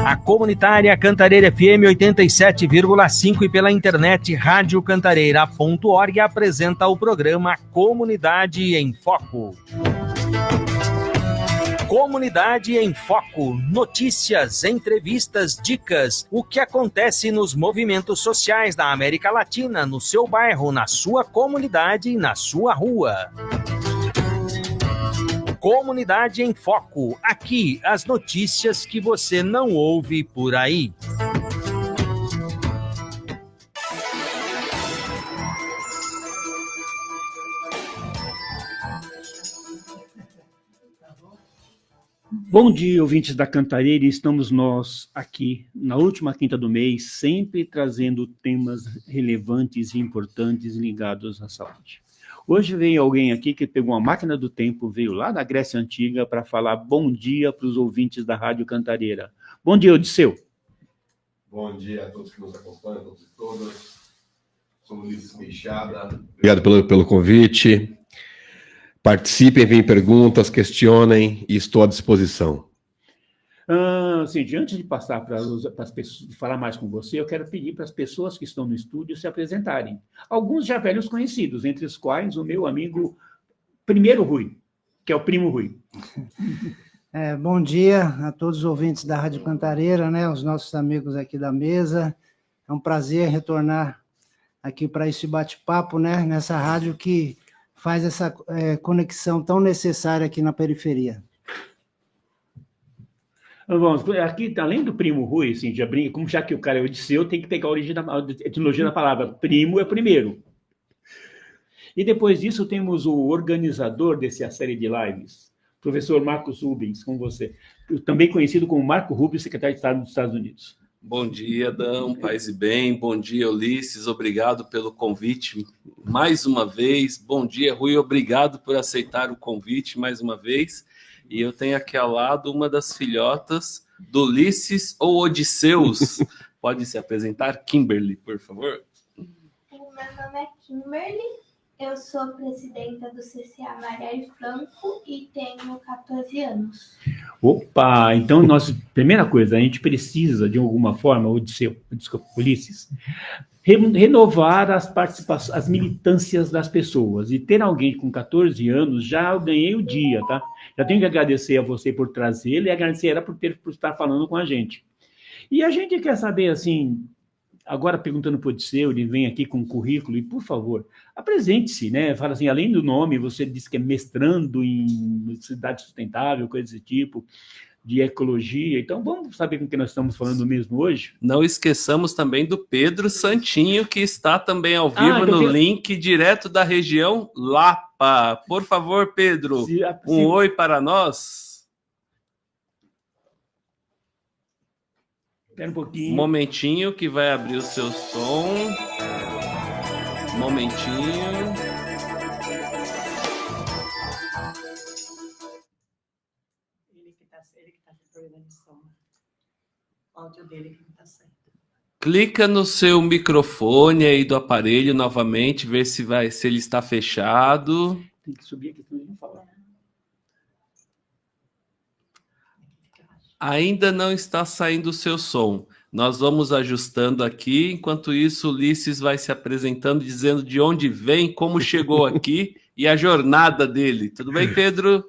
A comunitária Cantareira FM 87,5 e pela internet radiocantareira.org apresenta o programa Comunidade em Foco. Comunidade em Foco, notícias, entrevistas, dicas, o que acontece nos movimentos sociais da América Latina, no seu bairro, na sua comunidade e na sua rua. Comunidade em Foco, aqui as notícias que você não ouve por aí. Bom dia, ouvintes da Cantareira, estamos nós aqui na última quinta do mês, sempre trazendo temas relevantes e importantes ligados à saúde. Hoje veio alguém aqui que pegou uma máquina do tempo, veio lá da Grécia Antiga para falar bom dia para os ouvintes da Rádio Cantareira. Bom dia, Odisseu. Bom dia a todos que nos acompanham, todos e todas. Sou Ulisses Queixada. Obrigado pelo convite. Participem, enviem perguntas, questionem e estou à disposição. Sim, antes de passar para as pessoas, falar mais com você, eu quero pedir para as pessoas que estão no estúdio se apresentarem. Alguns já velhos conhecidos, entre os quais o meu amigo Primeiro Rui, que é o Primo Rui. Bom dia a todos os ouvintes da Rádio Cantareira, né, os nossos amigos aqui da mesa. É um prazer retornar aqui para esse bate-papo, né, nessa rádio que faz essa conexão tão necessária aqui na periferia. Vamos, aqui, além do Primo Rui, assim, já que o cara é Odisseu, tem que pegar a etimologia da palavra. Primo é primeiro. E depois disso temos o organizador dessa série de lives, professor Marcos Rubens, com você, também conhecido como Marco Rubio, secretário de Estado dos Estados Unidos. Bom dia, Adão, paz e bem. Bom dia, Ulisses, obrigado pelo convite mais uma vez. Bom dia, Rui, obrigado por aceitar o convite mais uma vez. E eu tenho aqui ao lado uma das filhotas do Ulisses ou Odisseus. Pode se apresentar, Kimberly, por favor. O meu nome é Kimberly, eu sou presidenta do CCA Marielle Franco e tenho 14 anos. Opa, então primeira coisa, a gente precisa, de alguma forma, Ulisses, renovar as militâncias das pessoas. E ter alguém com 14 anos, já eu ganhei o dia, tá? Já tenho que agradecer a você por trazê-lo e agradecer ela por estar falando com a gente. E a gente quer saber, assim, agora perguntando para o Odisseu, ele vem aqui com um currículo, e por favor, apresente-se, né? Fala assim, além do nome, você disse que é mestrando em cidade sustentável, coisa desse tipo, de ecologia. Então, vamos saber com quem nós estamos falando mesmo hoje? Não esqueçamos também do Pedro Santinho, que está também ao vivo no link direto da região Lapa. Por favor, Pedro, um oi para nós. Espera um pouquinho. Um momentinho que vai abrir o seu som. Um momentinho. Ele que está com problema de som. O áudio dele que não está saindo. Clica no seu microfone aí do aparelho novamente, ver se ele está fechado. Tem que subir aqui, senão ele não fala. Ainda não está saindo o seu som. Nós vamos ajustando aqui. Enquanto isso, o Ulisses vai se apresentando, dizendo de onde vem, como chegou aqui e a jornada dele. Tudo bem, Pedro?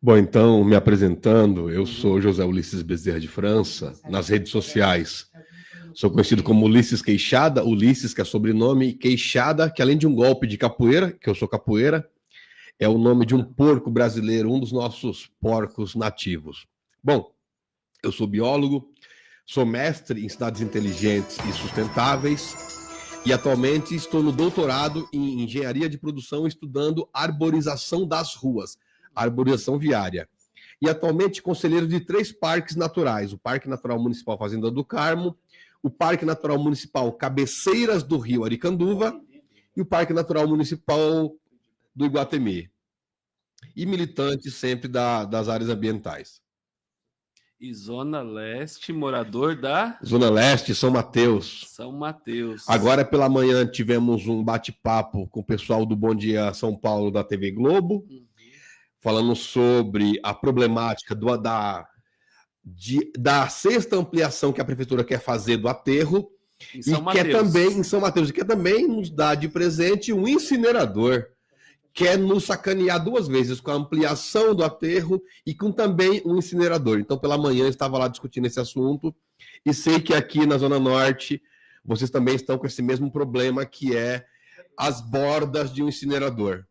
Bom, então, me apresentando, eu sou José Ulisses Bezerra de França, nas redes sociais. Sou conhecido como Ulisses Queixada, Ulisses, que é sobrenome, e Queixada, que além de um golpe de capoeira, que eu sou capoeira, é o nome de um porco brasileiro, um dos nossos porcos nativos. Bom, eu sou biólogo, sou mestre em cidades inteligentes e sustentáveis e atualmente estou no doutorado em engenharia de produção estudando arborização das ruas, arborização viária. E atualmente conselheiro de 3 parques naturais, o Parque Natural Municipal Fazenda do Carmo, o Parque Natural Municipal Cabeceiras do Rio Aricanduva e o Parque Natural Municipal do Iguatemi. E militante sempre das áreas ambientais. E Zona Leste, morador da... Zona Leste, São Mateus. São Mateus. Agora pela manhã tivemos um bate-papo com o pessoal do Bom Dia São Paulo da TV Globo, falando sobre a problemática da 6ª ampliação que a prefeitura quer fazer do aterro, Em São e quer Mateus. também, em São Mateus, e quer também nos dar de presente um incinerador. Quer nos sacanear 2 vezes, com a ampliação do aterro e com também um incinerador. Então, pela manhã, eu estava lá discutindo esse assunto, e sei que aqui na Zona Norte, vocês também estão com esse mesmo problema, que é as bordas de um incinerador.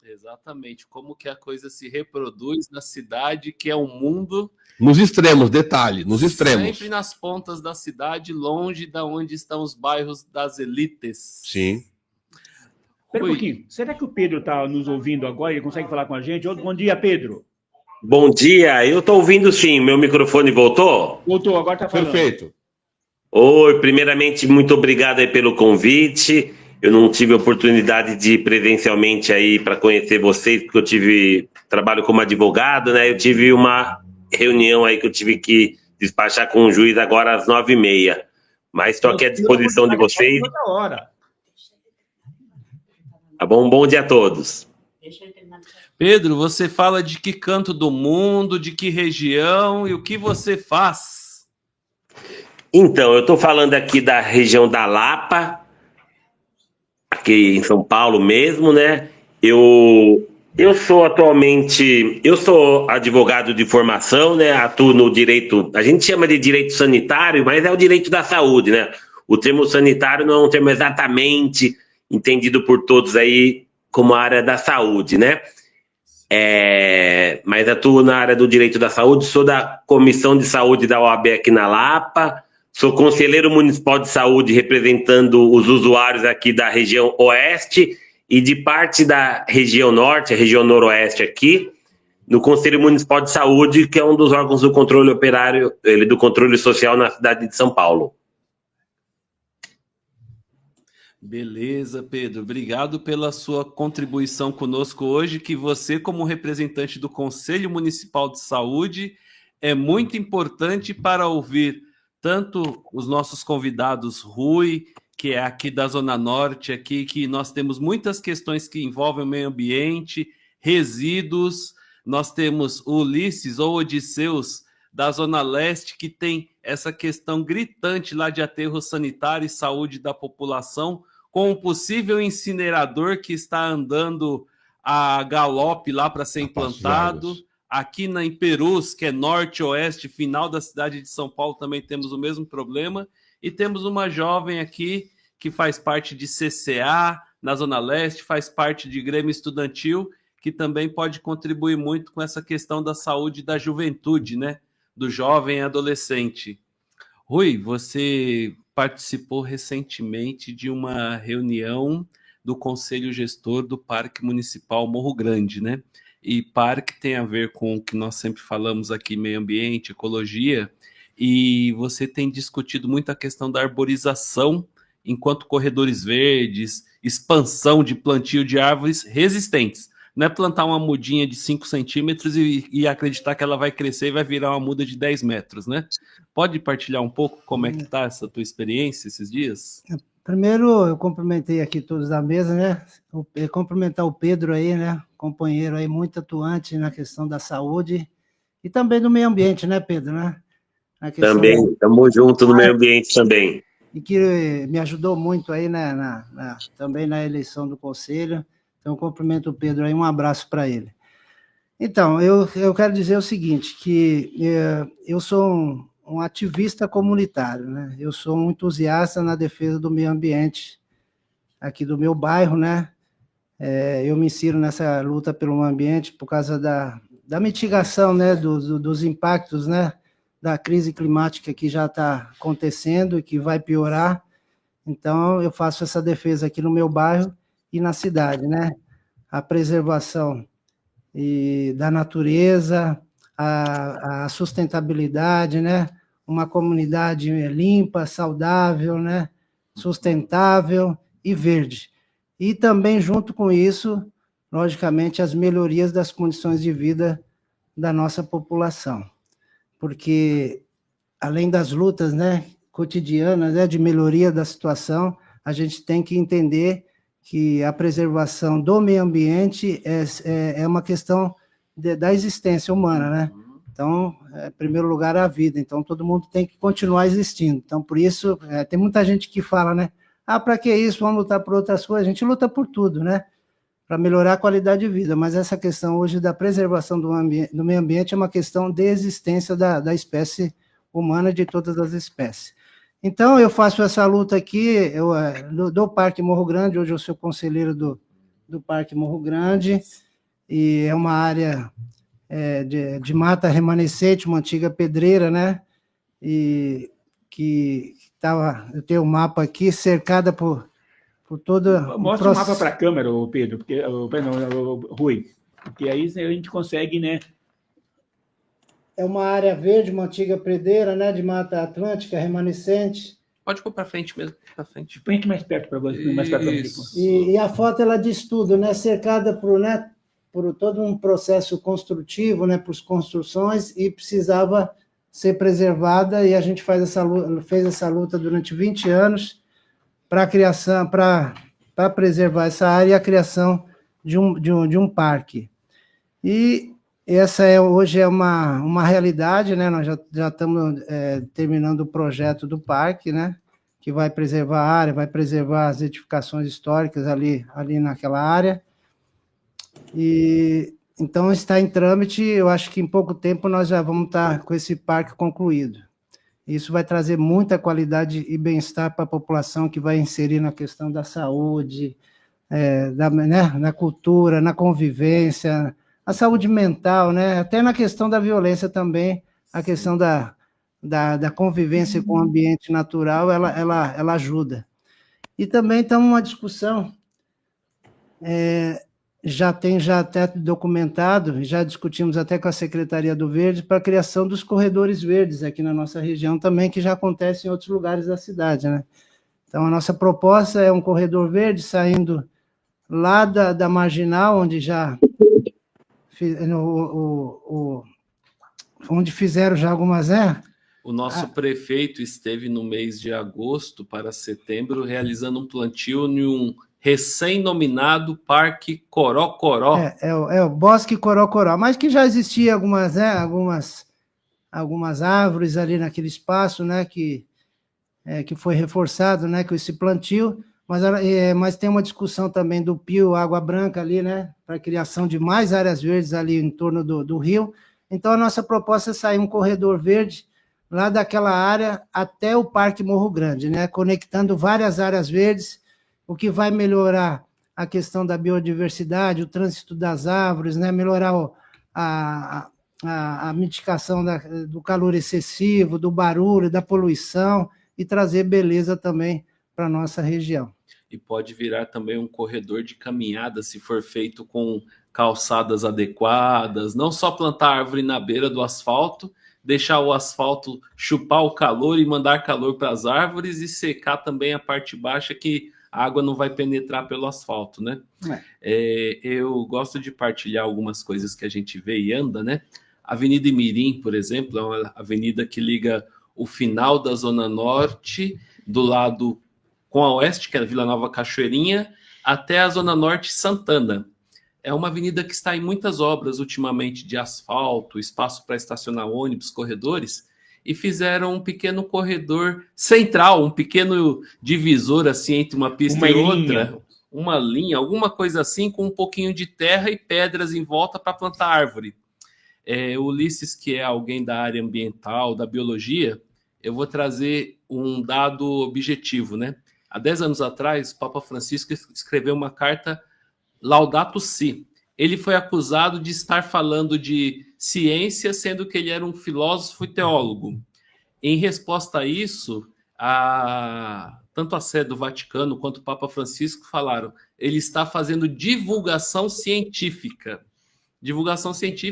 Exatamente. Como que a coisa se reproduz na cidade, que é um mundo... Nos extremos, detalhe, nos extremos. Sempre nas pontas da cidade, longe de onde estão os bairros das elites. Sim. Espera um pouquinho. Será que o Pedro está nos ouvindo agora? Ele consegue falar com a gente? Bom dia, Pedro. Bom dia, eu estou ouvindo sim. Meu microfone voltou? Voltou, agora está falando. Perfeito. Oi, primeiramente, muito obrigado aí pelo convite. Eu não tive oportunidade de ir presencialmente aí para conhecer vocês, porque trabalho como advogado, né? Eu tive uma reunião aí que eu tive que despachar com o juiz agora às 9h30. Mas estou aqui à disposição de vocês. Outra hora. Tá bom? Bom dia a todos. Pedro, você fala de que canto do mundo, de que região e o que você faz? Então, eu estou falando aqui da região da Lapa, aqui em São Paulo mesmo, né? Eu sou advogado de formação, né? Atuo no direito, a gente chama de direito sanitário, mas é o direito da saúde, né? O termo sanitário não é um termo exatamente entendido por todos aí como a área da saúde, né? Mas atuo na área do direito da saúde, sou da Comissão de Saúde da OAB aqui na Lapa, sou conselheiro municipal de saúde representando os usuários aqui da região oeste e de parte da região norte, a região noroeste aqui, no Conselho Municipal de Saúde, que é um dos órgãos do controle operário, do controle social na cidade de São Paulo. Beleza, Pedro. Obrigado pela sua contribuição conosco hoje, que você, como representante do Conselho Municipal de Saúde, é muito importante para ouvir tanto os nossos convidados, Rui, que é aqui da Zona Norte, aqui que nós temos muitas questões que envolvem o meio ambiente, resíduos, nós temos o Ulisses ou Odisseus da Zona Leste, que tem essa questão gritante lá de aterro sanitário e saúde da população, com um possível incinerador que está andando a galope lá para ser implantado. Aqui em Perus, que é norte-oeste, final da cidade de São Paulo, também temos o mesmo problema. E temos uma jovem aqui que faz parte de CCA, na Zona Leste, faz parte de Grêmio Estudantil, que também pode contribuir muito com essa questão da saúde da juventude, né? Do jovem e adolescente. Rui, você participou recentemente de uma reunião do Conselho Gestor do Parque Municipal Morro Grande, né? E parque tem a ver com o que nós sempre falamos aqui, meio ambiente, ecologia, e você tem discutido muito a questão da arborização enquanto corredores verdes, expansão de plantio de árvores resistentes. Não é plantar uma mudinha de 5 centímetros e acreditar que ela vai crescer e vai virar uma muda de 10 metros, né? Pode partilhar um pouco como é que está essa tua experiência esses dias? Primeiro, eu cumprimentei aqui todos da mesa, né? Cumprimentar o Pedro aí, né? Companheiro aí muito atuante na questão da saúde e também do meio ambiente, né, Pedro, né? Também, estamos juntos no meio ambiente também. E que me ajudou muito aí, né, também na eleição do conselho. Então, eu cumprimento o Pedro aí, um abraço para ele. Então, eu quero dizer o seguinte, que eu sou um ativista comunitário, né? Eu sou um entusiasta na defesa do meio ambiente aqui do meu bairro, né? Eu me insiro nessa luta pelo meio ambiente por causa da mitigação, né, dos impactos, né, da crise climática que já está acontecendo e que vai piorar. Então, eu faço essa defesa aqui no meu bairro e na cidade, né? A preservação da natureza, a sustentabilidade, né? Uma comunidade limpa, saudável, né? Sustentável e verde. E também, junto com isso, logicamente, as melhorias das condições de vida da nossa população. Porque, além das lutas, né, cotidianas, né, de melhoria da situação, a gente tem que entender que a preservação do meio ambiente é uma questão da existência humana, né? Então, em primeiro lugar, a vida. Então, todo mundo tem que continuar existindo. Então, por isso, tem muita gente que fala, né? Ah, para que isso? Vamos lutar por outras coisas? A gente luta por tudo, né? Para melhorar a qualidade de vida. Mas essa questão hoje da preservação do meio ambiente é uma questão de existência da espécie humana e de todas as espécies. Então, eu faço essa luta aqui do Parque Morro Grande. Hoje eu sou conselheiro do Parque Morro Grande, e é uma área de mata remanescente, uma antiga pedreira, né? E que eu tenho um mapa aqui cercada por todo. Mostra o mapa para a câmera, Pedro, porque, Rui, porque aí a gente consegue, né? É uma área verde, uma antiga pedreira, né? De mata atlântica remanescente. Pode pôr para frente mesmo, para frente. Põe aqui mais perto para você, mais perto pra você. E a foto ela diz tudo, né? Cercada por todo um processo construtivo, né? Por construções, e precisava ser preservada, e a gente fez essa luta durante 20 anos para a criação, para preservar essa área e a criação de um parque. E essa hoje é uma realidade, né? Nós já estamos terminando o projeto do parque, né? Que vai preservar a área, vai preservar as edificações históricas ali naquela área. E então está em trâmite. Eu acho que em pouco tempo nós já vamos estar com esse parque concluído. Isso vai trazer muita qualidade e bem-estar para a população, que vai inserir na questão da saúde, na cultura, na convivência, a saúde mental, né? Até na questão da violência também, a questão da convivência com o ambiente natural, ela ajuda. E também estamos numa discussão, já até documentado, já discutimos até com a Secretaria do Verde, para a criação dos corredores verdes aqui na nossa região também, que já acontece em outros lugares da cidade, né? Então, a nossa proposta é um corredor verde saindo lá da Marginal, onde já onde fizeram já algumas... O nosso prefeito esteve no mês de agosto para setembro realizando um plantio em um recém-nominado Parque Corocoró. É o Bosque Corocoró, mas que já existia algumas árvores ali naquele espaço, né, que foi reforçado, né, com esse plantio, mas tem uma discussão também do Pio Água Branca ali, né, para a criação de mais áreas verdes ali em torno do rio. Então, a nossa proposta é sair um corredor verde lá daquela área até o Parque Morro Grande, né, conectando várias áreas verdes, o que vai melhorar a questão da biodiversidade, o trânsito das árvores, né, melhorar a mitigação do calor excessivo, do barulho, da poluição, e trazer beleza também para a nossa região. E pode virar também um corredor de caminhada, se for feito com calçadas adequadas, não só plantar árvore na beira do asfalto, deixar o asfalto chupar o calor e mandar calor para as árvores, e secar também a parte baixa, que a água não vai penetrar pelo asfalto, né? Eu gosto de partilhar algumas coisas que a gente vê e anda, né? A Avenida Imirim, por exemplo, é uma avenida que liga o final da Zona Norte, do lado com a Oeste, que é a Vila Nova Cachoeirinha, até a Zona Norte Santana. É uma avenida que está em muitas obras ultimamente de asfalto, espaço para estacionar ônibus, corredores, e fizeram um pequeno corredor central, um pequeno divisor assim entre uma pista e outra, uma linha, alguma coisa assim, com um pouquinho de terra e pedras em volta para plantar árvore. O Ulisses, que é alguém da área ambiental, da biologia, eu vou trazer um dado objetivo, né? Há 10 anos atrás, o Papa Francisco escreveu uma carta Laudato Si. Ele foi acusado de estar falando de ciência, sendo que ele era um filósofo e teólogo. Em resposta a isso, tanto a sede do Vaticano quanto o Papa Francisco falaram, ele está fazendo divulgação científica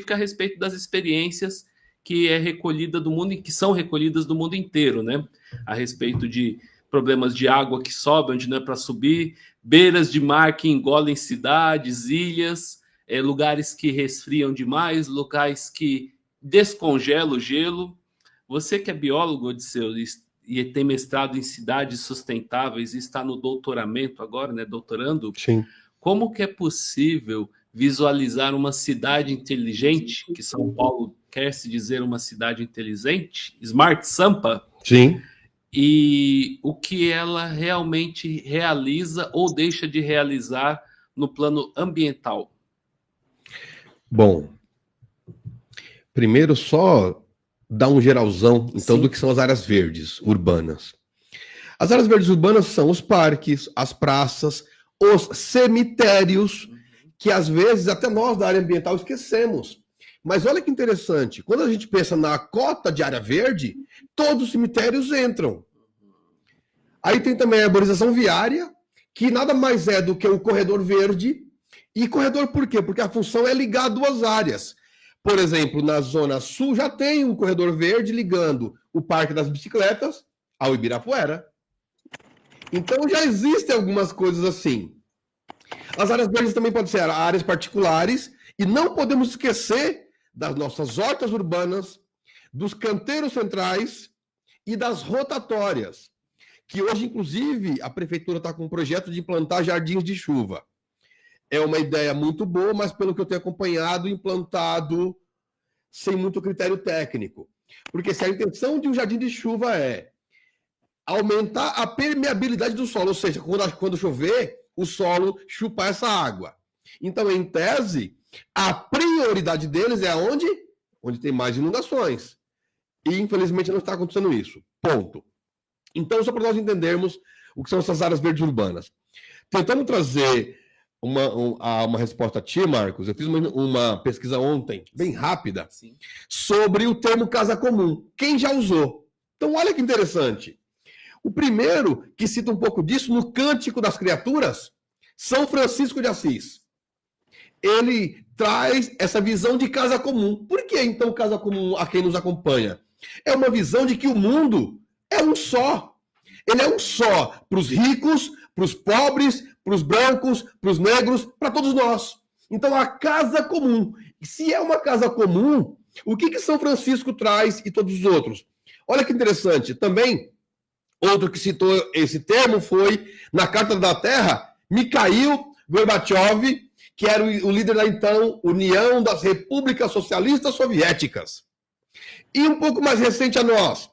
a respeito das experiências que é recolhida do mundo, que são recolhidas do mundo inteiro, né? A respeito de problemas de água que sobe, onde não é para subir, beiras de mar que engolem cidades, ilhas, lugares que resfriam demais, locais que descongelam o gelo. Você que é biólogo, Odisseu, e tem mestrado em cidades sustentáveis e está no doutoramento agora, né, doutorando, Sim. Como que é possível visualizar uma cidade inteligente, que São Paulo quer se dizer uma cidade inteligente, Smart Sampa, Sim. e o que ela realmente realiza ou deixa de realizar no plano ambiental. Bom, primeiro só dar um geralzão, então, Sim. do que são as áreas verdes urbanas. As áreas verdes urbanas são os parques, as praças, os cemitérios, que às vezes até nós da área ambiental esquecemos. Mas olha que interessante, quando a gente pensa na cota de área verde, todos os cemitérios entram. Aí tem também a arborização viária, que nada mais é do que um corredor verde. E corredor por quê? Porque a função é ligar duas áreas. Por exemplo, na Zona Sul já tem um corredor verde ligando o Parque das Bicicletas ao Ibirapuera. Então já existem algumas coisas assim. As áreas verdes também podem ser áreas particulares, e não podemos esquecer das nossas hortas urbanas, dos canteiros centrais e das rotatórias, que hoje, inclusive, a prefeitura está com um projeto de implantar jardins de chuva. É uma ideia muito boa, mas pelo que eu tenho acompanhado, implantado sem muito critério técnico. Porque se a intenção de um jardim de chuva é aumentar a permeabilidade do solo, ou seja, quando chover, o solo chupar essa água. Então, em tese, a prioridade deles é aonde? Onde tem mais inundações. E, infelizmente, não está acontecendo isso. Ponto. Então, só para nós entendermos o que são essas áreas verdes urbanas. Tentando trazer uma resposta a ti, Marcos, eu fiz uma pesquisa ontem, bem rápida, Sim. sobre o termo casa comum. Quem já usou? Então, olha que interessante. O primeiro que cita um pouco disso, no Cântico das Criaturas, São Francisco de Assis. Ele traz essa visão de casa comum. Por que, então, casa comum a quem nos acompanha? É uma visão de que o mundo é um só. Ele é um só para os ricos, para os pobres, para os brancos, para os negros, para todos nós. Então, a casa comum. Se é uma casa comum, o que São Francisco traz e todos os outros? Olha que interessante. Também, outro que citou esse termo foi, na Carta da Terra, Mikhail Gorbachev, que era o líder da, então, União das Repúblicas Socialistas Soviéticas. E um pouco mais recente a nós,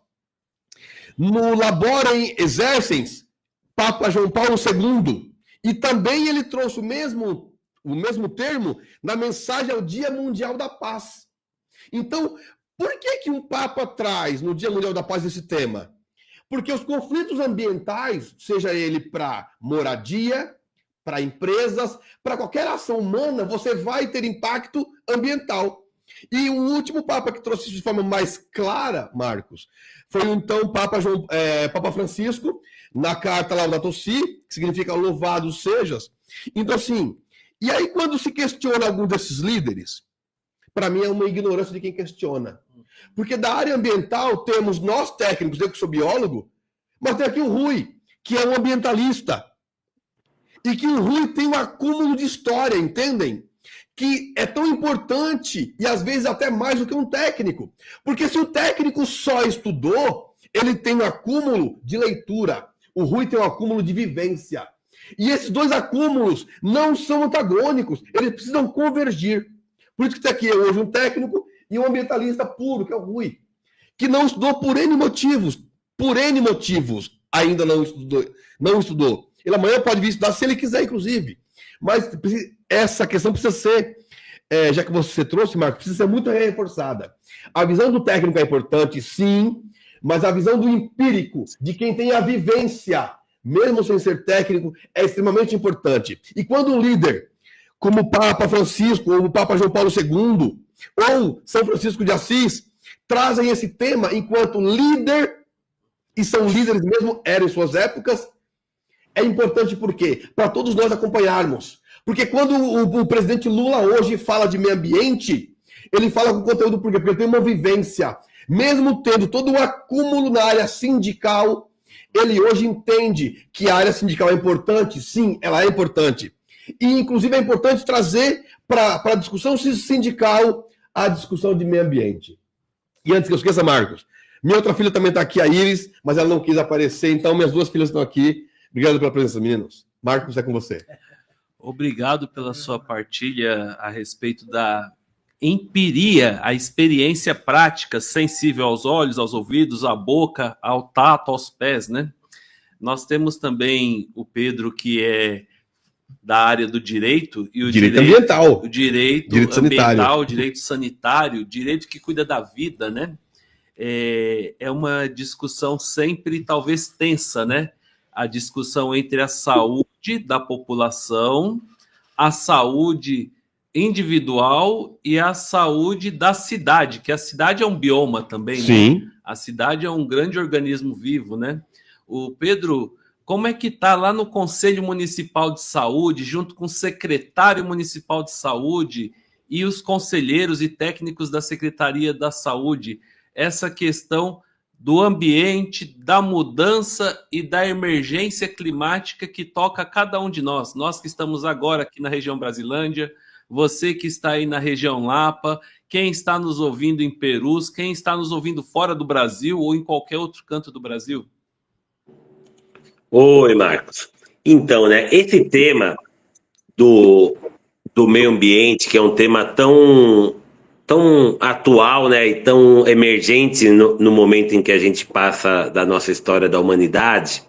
no Laborem Exercens, Papa João Paulo II, e também ele trouxe o mesmo termo na mensagem ao Dia Mundial da Paz. Então, por que um Papa traz no Dia Mundial da Paz esse tema? Porque os conflitos ambientais, seja ele para moradia, para empresas, para qualquer ação humana, você vai ter impacto ambiental. E o último Papa que trouxe isso de forma mais clara, Marcos, foi então Papa Francisco, na carta Laudato Si, que significa louvado sejas. Então, assim, e aí quando se questiona algum desses líderes, para mim é uma ignorância de quem questiona. Porque da área ambiental temos nós técnicos, eu que sou biólogo, mas tem aqui o Rui, que é um ambientalista. E que o Rui tem um acúmulo de história, entendem? Que é tão importante e às vezes até mais do que um técnico. Porque se o técnico só estudou, ele tem um acúmulo de leitura. O Rui tem um acúmulo de vivência. E esses dois acúmulos não são antagônicos, eles precisam convergir. Por isso que está aqui hoje um técnico e um ambientalista puro, que é o Rui, que não estudou por N motivos. Por N motivos ainda não estudou. Ele amanhã pode vir estudar se ele quiser, inclusive. Mas essa questão precisa ser, já que você trouxe, Marcos, precisa ser muito reforçada. A visão do técnico é importante, sim, mas a visão do empírico, de quem tem a vivência, mesmo sem ser técnico, é extremamente importante. E quando um líder, como o Papa Francisco, ou o Papa João Paulo II, ou São Francisco de Assis, trazem esse tema enquanto líder, e são líderes mesmo, eram em suas épocas, é importante por quê? Para todos nós acompanharmos. Porque quando o presidente Lula hoje fala de meio ambiente, ele fala com conteúdo por quê? Porque ele tem uma vivência. Mesmo tendo todo um acúmulo na área sindical, ele hoje entende que a área sindical é importante. Sim, ela é importante. E, inclusive, é importante trazer para a discussão sindical a discussão de meio ambiente. E antes que eu esqueça, Marcos, minha outra filha também está aqui, a Iris, mas ela não quis aparecer, então minhas duas filhas estão aqui. Obrigado pela presença, meninos. Marcos, é com você. Obrigado pela sua partilha a respeito da empiria, a experiência prática, sensível aos olhos, aos ouvidos, à boca, ao tato, aos pés, né? Nós temos também o Pedro, que é da área do direito, e o Direito ambiental. O direito ambiental, o direito sanitário, o direito que cuida da vida, né? É uma discussão sempre, talvez, tensa, né? A discussão entre a saúde da população, a saúde individual e a saúde da cidade, que a cidade é um bioma também, Sim. né? A cidade é um grande organismo vivo, né? O Pedro, como é que está lá no Conselho Municipal de Saúde, junto com o secretário municipal de saúde e os conselheiros e técnicos da Secretaria da Saúde, essa questão do ambiente, da mudança e da emergência climática que toca a cada um de nós. Nós que estamos agora aqui na região Brasilândia, você que está aí na região Lapa, quem está nos ouvindo em Perus, quem está nos ouvindo fora do Brasil ou em qualquer outro canto do Brasil. Oi, Marcos. Então, né, esse tema do meio ambiente, que é um tema tão atual, né, e tão emergente no momento em que a gente passa da nossa história da humanidade,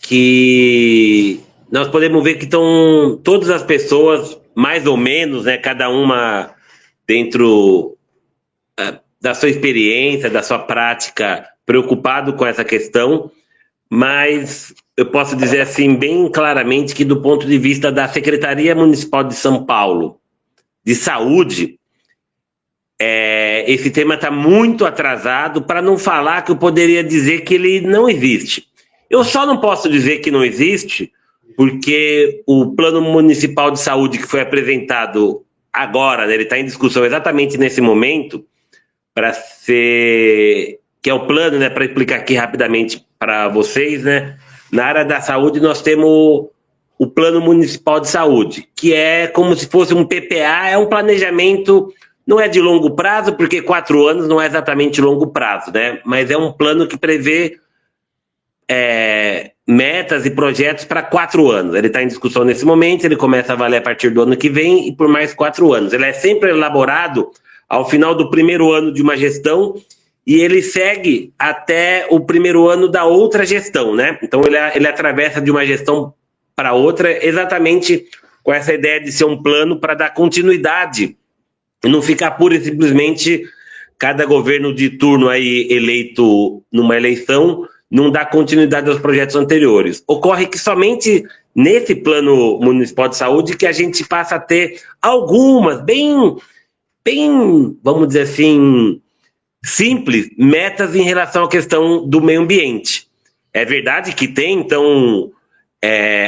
que nós podemos ver que estão todas as pessoas, mais ou menos, né, cada uma dentro da sua experiência, da sua prática, preocupado com essa questão, mas eu posso dizer assim bem claramente que do ponto de vista da Secretaria Municipal de São Paulo de Saúde, esse tema está muito atrasado, para não falar que eu poderia dizer que ele não existe. Eu só não posso dizer que não existe porque o Plano Municipal de Saúde que foi apresentado agora, né, ele está em discussão exatamente nesse momento, que é o plano, né, para explicar aqui rapidamente para vocês, né, na área da saúde nós temos o Plano Municipal de Saúde, que é como se fosse um PPA, é um planejamento, não é de longo prazo, porque 4 anos não é exatamente longo prazo, né, mas é um plano que prevê metas e projetos para 4 anos. Ele está em discussão nesse momento, ele começa a valer a partir do ano que vem e por mais 4 anos. Ele é sempre elaborado ao final do primeiro ano de uma gestão e ele segue até o primeiro ano da outra gestão, né? Então ele atravessa de uma gestão para outra exatamente com essa ideia de ser um plano para dar continuidade e não ficar pura e simplesmente cada governo de turno aí eleito numa eleição não dá continuidade aos projetos anteriores. Ocorre que somente nesse Plano Municipal de Saúde que a gente passa a ter algumas, bem, vamos dizer assim, simples, metas em relação à questão do meio ambiente. É verdade que tem, então,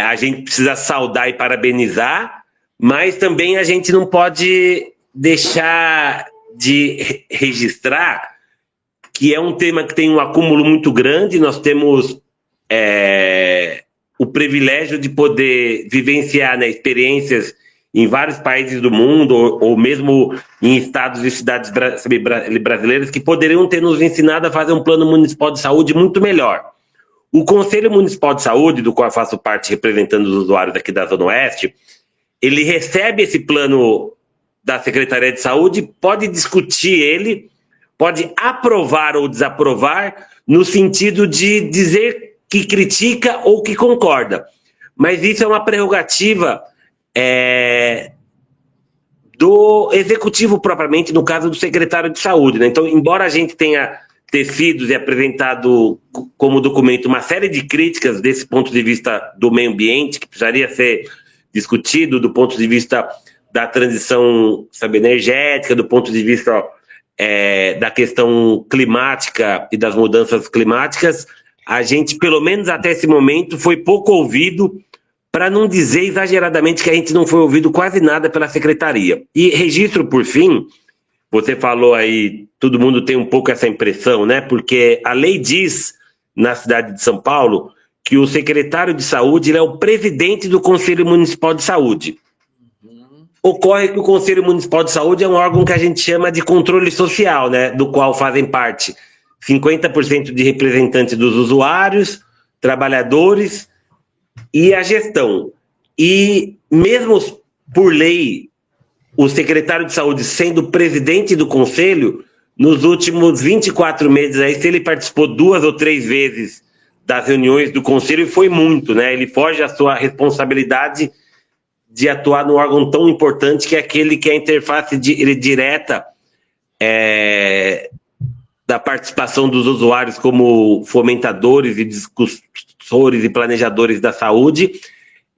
a gente precisa saudar e parabenizar, mas também a gente não pode deixar de registrar que é um tema que tem um acúmulo muito grande. Nós temos o privilégio de poder vivenciar, né, experiências em vários países do mundo, ou mesmo em estados e cidades brasileiras, que poderiam ter nos ensinado a fazer um plano municipal de saúde muito melhor. O Conselho Municipal de Saúde, do qual eu faço parte representando os usuários aqui da Zona Oeste, ele recebe esse plano da Secretaria de Saúde, pode discutir ele, pode aprovar ou desaprovar, no sentido de dizer que critica ou que concorda. Mas isso é uma prerrogativa do executivo propriamente, no caso do secretário de saúde, né? Então, embora a gente tenha tecido e apresentado como documento uma série de críticas desse ponto de vista do meio ambiente, que precisaria ser discutido do ponto de vista da transição, sabe, energética, do ponto de vista da questão climática e das mudanças climáticas, a gente, pelo menos até esse momento, foi pouco ouvido, para não dizer exageradamente que a gente não foi ouvido quase nada pela secretaria. E registro, por fim, você falou aí, todo mundo tem um pouco essa impressão, né? Porque a lei diz, na cidade de São Paulo, que o secretário de saúde ele é o presidente do Conselho Municipal de Saúde. Ocorre que o Conselho Municipal de Saúde é um órgão que a gente chama de controle social, né? Do qual fazem parte 50% de representantes dos usuários, trabalhadores e a gestão. E mesmo por lei, o secretário de saúde sendo presidente do conselho, nos últimos 24 meses, aí, se ele participou 2 ou 3 vezes das reuniões do conselho, foi muito, né? Ele foge à sua responsabilidade de atuar num órgão tão importante que é aquele que é a interface direta da participação dos usuários como fomentadores e discussores e planejadores da saúde.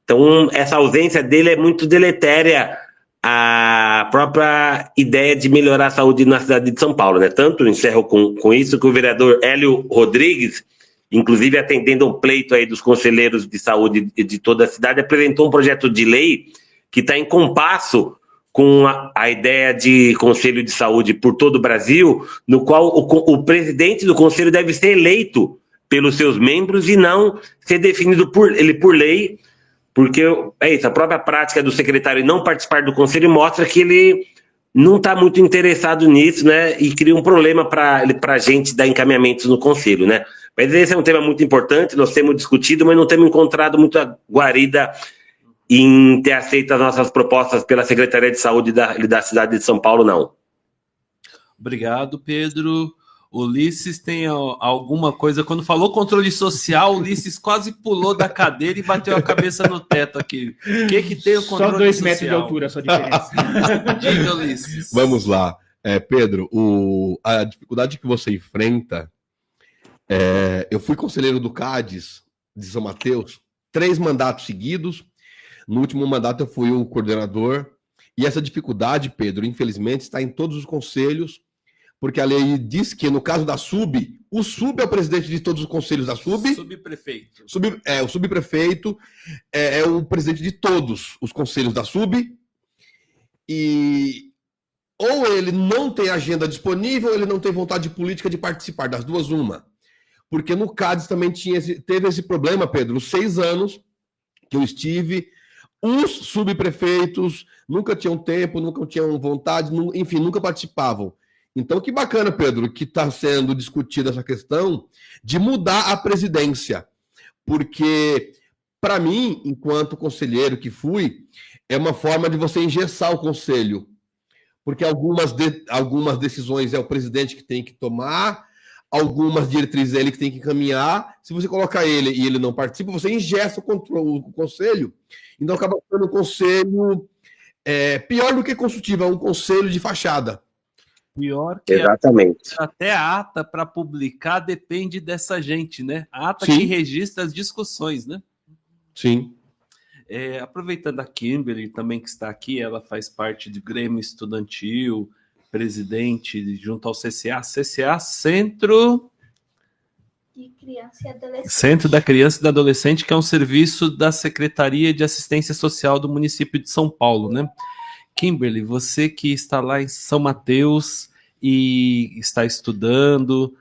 Então, essa ausência dele é muito deletéria à própria ideia de melhorar a saúde na cidade de São Paulo, né? Tanto, encerro com isso, que o vereador Hélio Rodrigues, inclusive atendendo um pleito aí dos conselheiros de saúde de toda a cidade, apresentou um projeto de lei que está em compasso com a ideia de conselho de saúde por todo o Brasil, no qual o presidente do conselho deve ser eleito pelos seus membros e não ser definido por lei, porque é isso, a própria prática do secretário não participar do conselho mostra que ele não está muito interessado nisso, né? E cria um problema para a gente dar encaminhamentos no conselho, né? Mas esse é um tema muito importante, nós temos discutido, mas não temos encontrado muita guarida em ter aceito as nossas propostas pela Secretaria de Saúde da cidade de São Paulo, não. Obrigado, Pedro. Ulisses tem alguma coisa? Quando falou controle social, Ulisses quase pulou da cadeira e bateu a cabeça no teto aqui. O que tem o controle social? Só 2 metros de altura, só diferença. Diga, Ulisses. Vamos lá. Pedro, a dificuldade que você enfrenta... eu fui conselheiro do CADES de São Mateus 3 mandatos seguidos. No último mandato eu fui o coordenador. E essa dificuldade, Pedro, infelizmente, está em todos os conselhos, porque a lei diz que, no caso da SUB, o SUB é o presidente de todos os conselhos da SUB. Subprefeito. O subprefeito é o presidente de todos os conselhos da SUB. E ou ele não tem agenda disponível, ou ele não tem vontade política de participar, das duas, uma. Porque no CADES também teve esse problema, Pedro. Os 6 anos que eu estive, os subprefeitos nunca tinham tempo, nunca tinham vontade, enfim, nunca participavam. Então, que bacana, Pedro, que está sendo discutida essa questão de mudar a presidência. Porque, para mim, enquanto conselheiro que fui, é uma forma de você engessar o conselho. Porque algumas decisões é o presidente que tem que tomar, algumas diretrizes é ele que tem que encaminhar. Se você colocar ele e ele não participa, você engessa o conselho. Então, acaba sendo um conselho pior do que consultivo, é um conselho de fachada. Pior que Exatamente. Até a ata para publicar depende dessa gente, né? A ata Sim. que registra as discussões, né? Sim. Aproveitando a Kimberly também que está aqui, ela faz parte do Grêmio Estudantil, presidente junto ao CCA. CCA, Centro De Criança e Adolescente. Centro da Criança e do Adolescente, que é um serviço da Secretaria de Assistência Social do município de São Paulo, né? Kimberly, você que está lá em São Mateus e está estudando,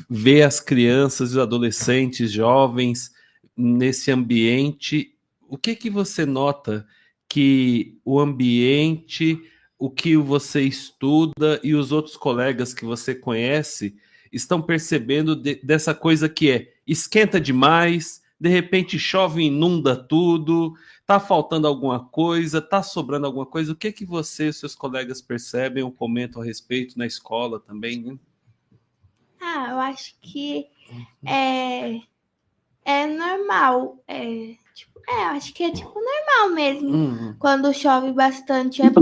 vê as crianças e os adolescentes, jovens, nesse ambiente, o que você nota que o ambiente, o que você estuda e os outros colegas que você conhece estão percebendo dessa coisa que esquenta demais, de repente chove e inunda tudo, tá faltando alguma coisa, tá sobrando alguma coisa? O que você e seus colegas percebem ou comentam a respeito na escola também, né? Eu acho que é normal. Eu acho que é normal mesmo. Quando chove bastante, é bom.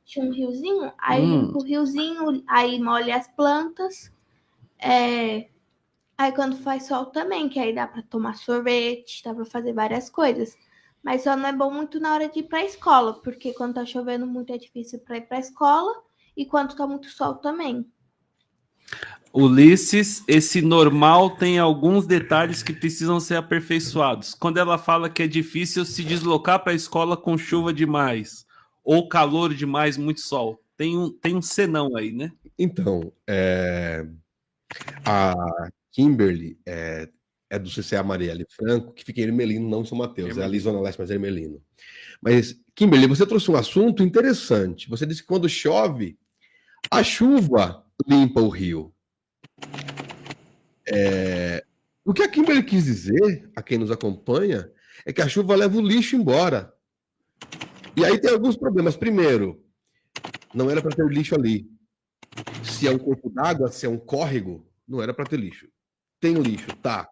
Tinha um riozinho, aí limpa o riozinho, aí molha as plantas. Aí quando faz sol também, que aí dá para tomar sorvete, dá para fazer várias coisas. Mas só não é bom muito na hora de ir para a escola, porque quando tá chovendo muito é difícil para ir para a escola e quando tá muito sol também. Ulisses, esse normal tem alguns detalhes que precisam ser aperfeiçoados. Quando ela fala que é difícil se deslocar para a escola com chuva demais ou calor demais, muito sol, tem um senão aí, né? Então, a Kimberly é do CCA Marielle Franco, que fica em Ermelino, não em São Mateus. É ali Zona Leste, mas é Ermelino. Mas, Kimberly, você trouxe um assunto interessante. Você disse que quando chove, a chuva limpa o rio. O que a Kimberly quis dizer, a quem nos acompanha, é que a chuva leva o lixo embora. E aí tem alguns problemas. Primeiro, não era para ter lixo ali. Se é um corpo d'água, se é um córrego, não era para ter lixo. Tem lixo, tá.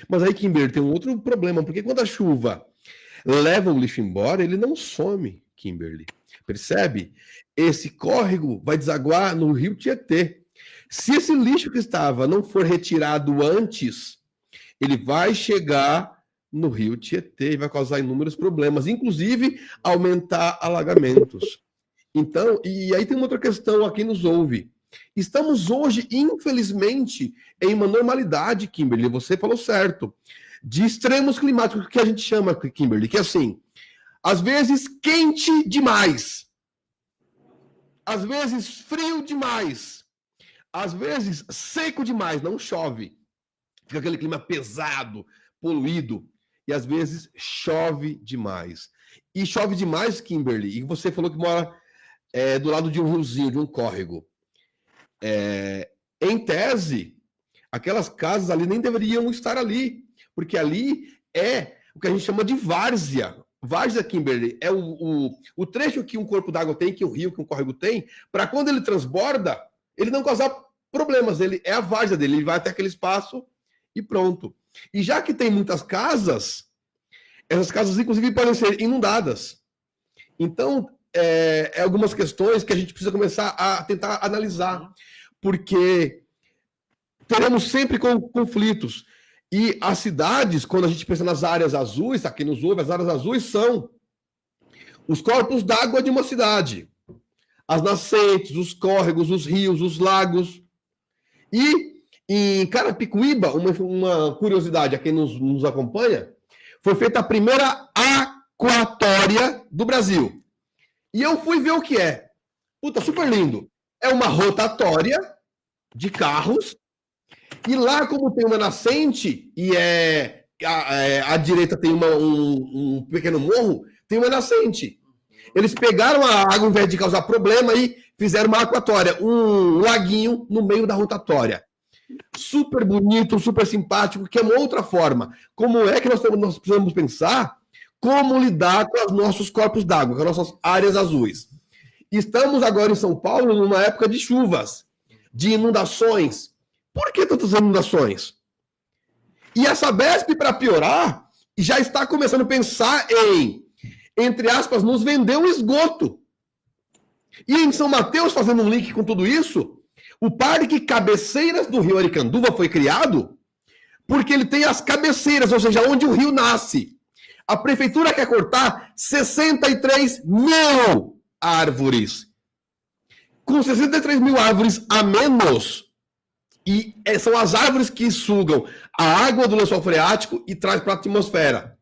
Mas aí, Kimberly, tem um outro problema, porque quando a chuva leva o lixo embora, ele não some, Kimberly. Percebe? Esse córrego vai desaguar no rio Tietê. Se esse lixo que estava não for retirado antes, ele vai chegar no rio Tietê e vai causar inúmeros problemas, inclusive aumentar alagamentos. Então, e aí tem uma outra questão a quem nos ouve. Estamos hoje, infelizmente, em uma normalidade, Kimberly, você falou certo, de extremos climáticos, que a gente chama, Kimberly, que é assim, às vezes quente demais, às vezes frio demais, às vezes seco demais, não chove. Fica aquele clima pesado, poluído, e às vezes chove demais. E chove demais, Kimberly, e você falou que mora do lado de um riozinho, de um córrego. Em tese, aquelas casas ali nem deveriam estar ali, porque ali é o que a gente chama de várzea. Várzea, Kimberly, é o trecho que um corpo d'água tem, que o rio, que um córrego tem, para quando ele transborda, ele não causar problemas. Ele é a várzea dele, ele vai até aquele espaço e pronto. E já que tem muitas casas, essas casas, inclusive, podem ser inundadas. Então, algumas questões que a gente precisa começar a tentar analisar, porque teremos sempre conflitos. E as cidades, quando a gente pensa nas áreas azuis, aqui nos ouve, as áreas azuis são os corpos d'água de uma cidade. As nascentes, os córregos, os rios, os lagos. E em Carapicuíba, uma curiosidade a quem nos acompanha, foi feita a primeira aquatória do Brasil. E eu fui ver o que é. Puta, super lindo. É uma rotatória de carros. E lá, como tem uma nascente, e à direita tem um pequeno morro, tem uma nascente. Eles pegaram a água, ao invés de causar problema, e fizeram uma aquatória, um laguinho no meio da rotatória. Super bonito, super simpático, que é uma outra forma. Como é que nós precisamos pensar como lidar com os nossos corpos d'água, com as nossas áreas azuis? Estamos agora em São Paulo numa época de chuvas, de inundações. Por que tantas inundações? E a Sabesp, para piorar, já está começando a pensar em, entre aspas, nos vender um esgoto. E em São Mateus, fazendo um link com tudo isso, o Parque Cabeceiras do Rio Aricanduva foi criado porque ele tem as cabeceiras, ou seja, onde o rio nasce. A prefeitura quer cortar 63 mil árvores. Com 63 mil árvores a menos, e são as árvores que sugam a água do lençol freático e traz para a atmosfera.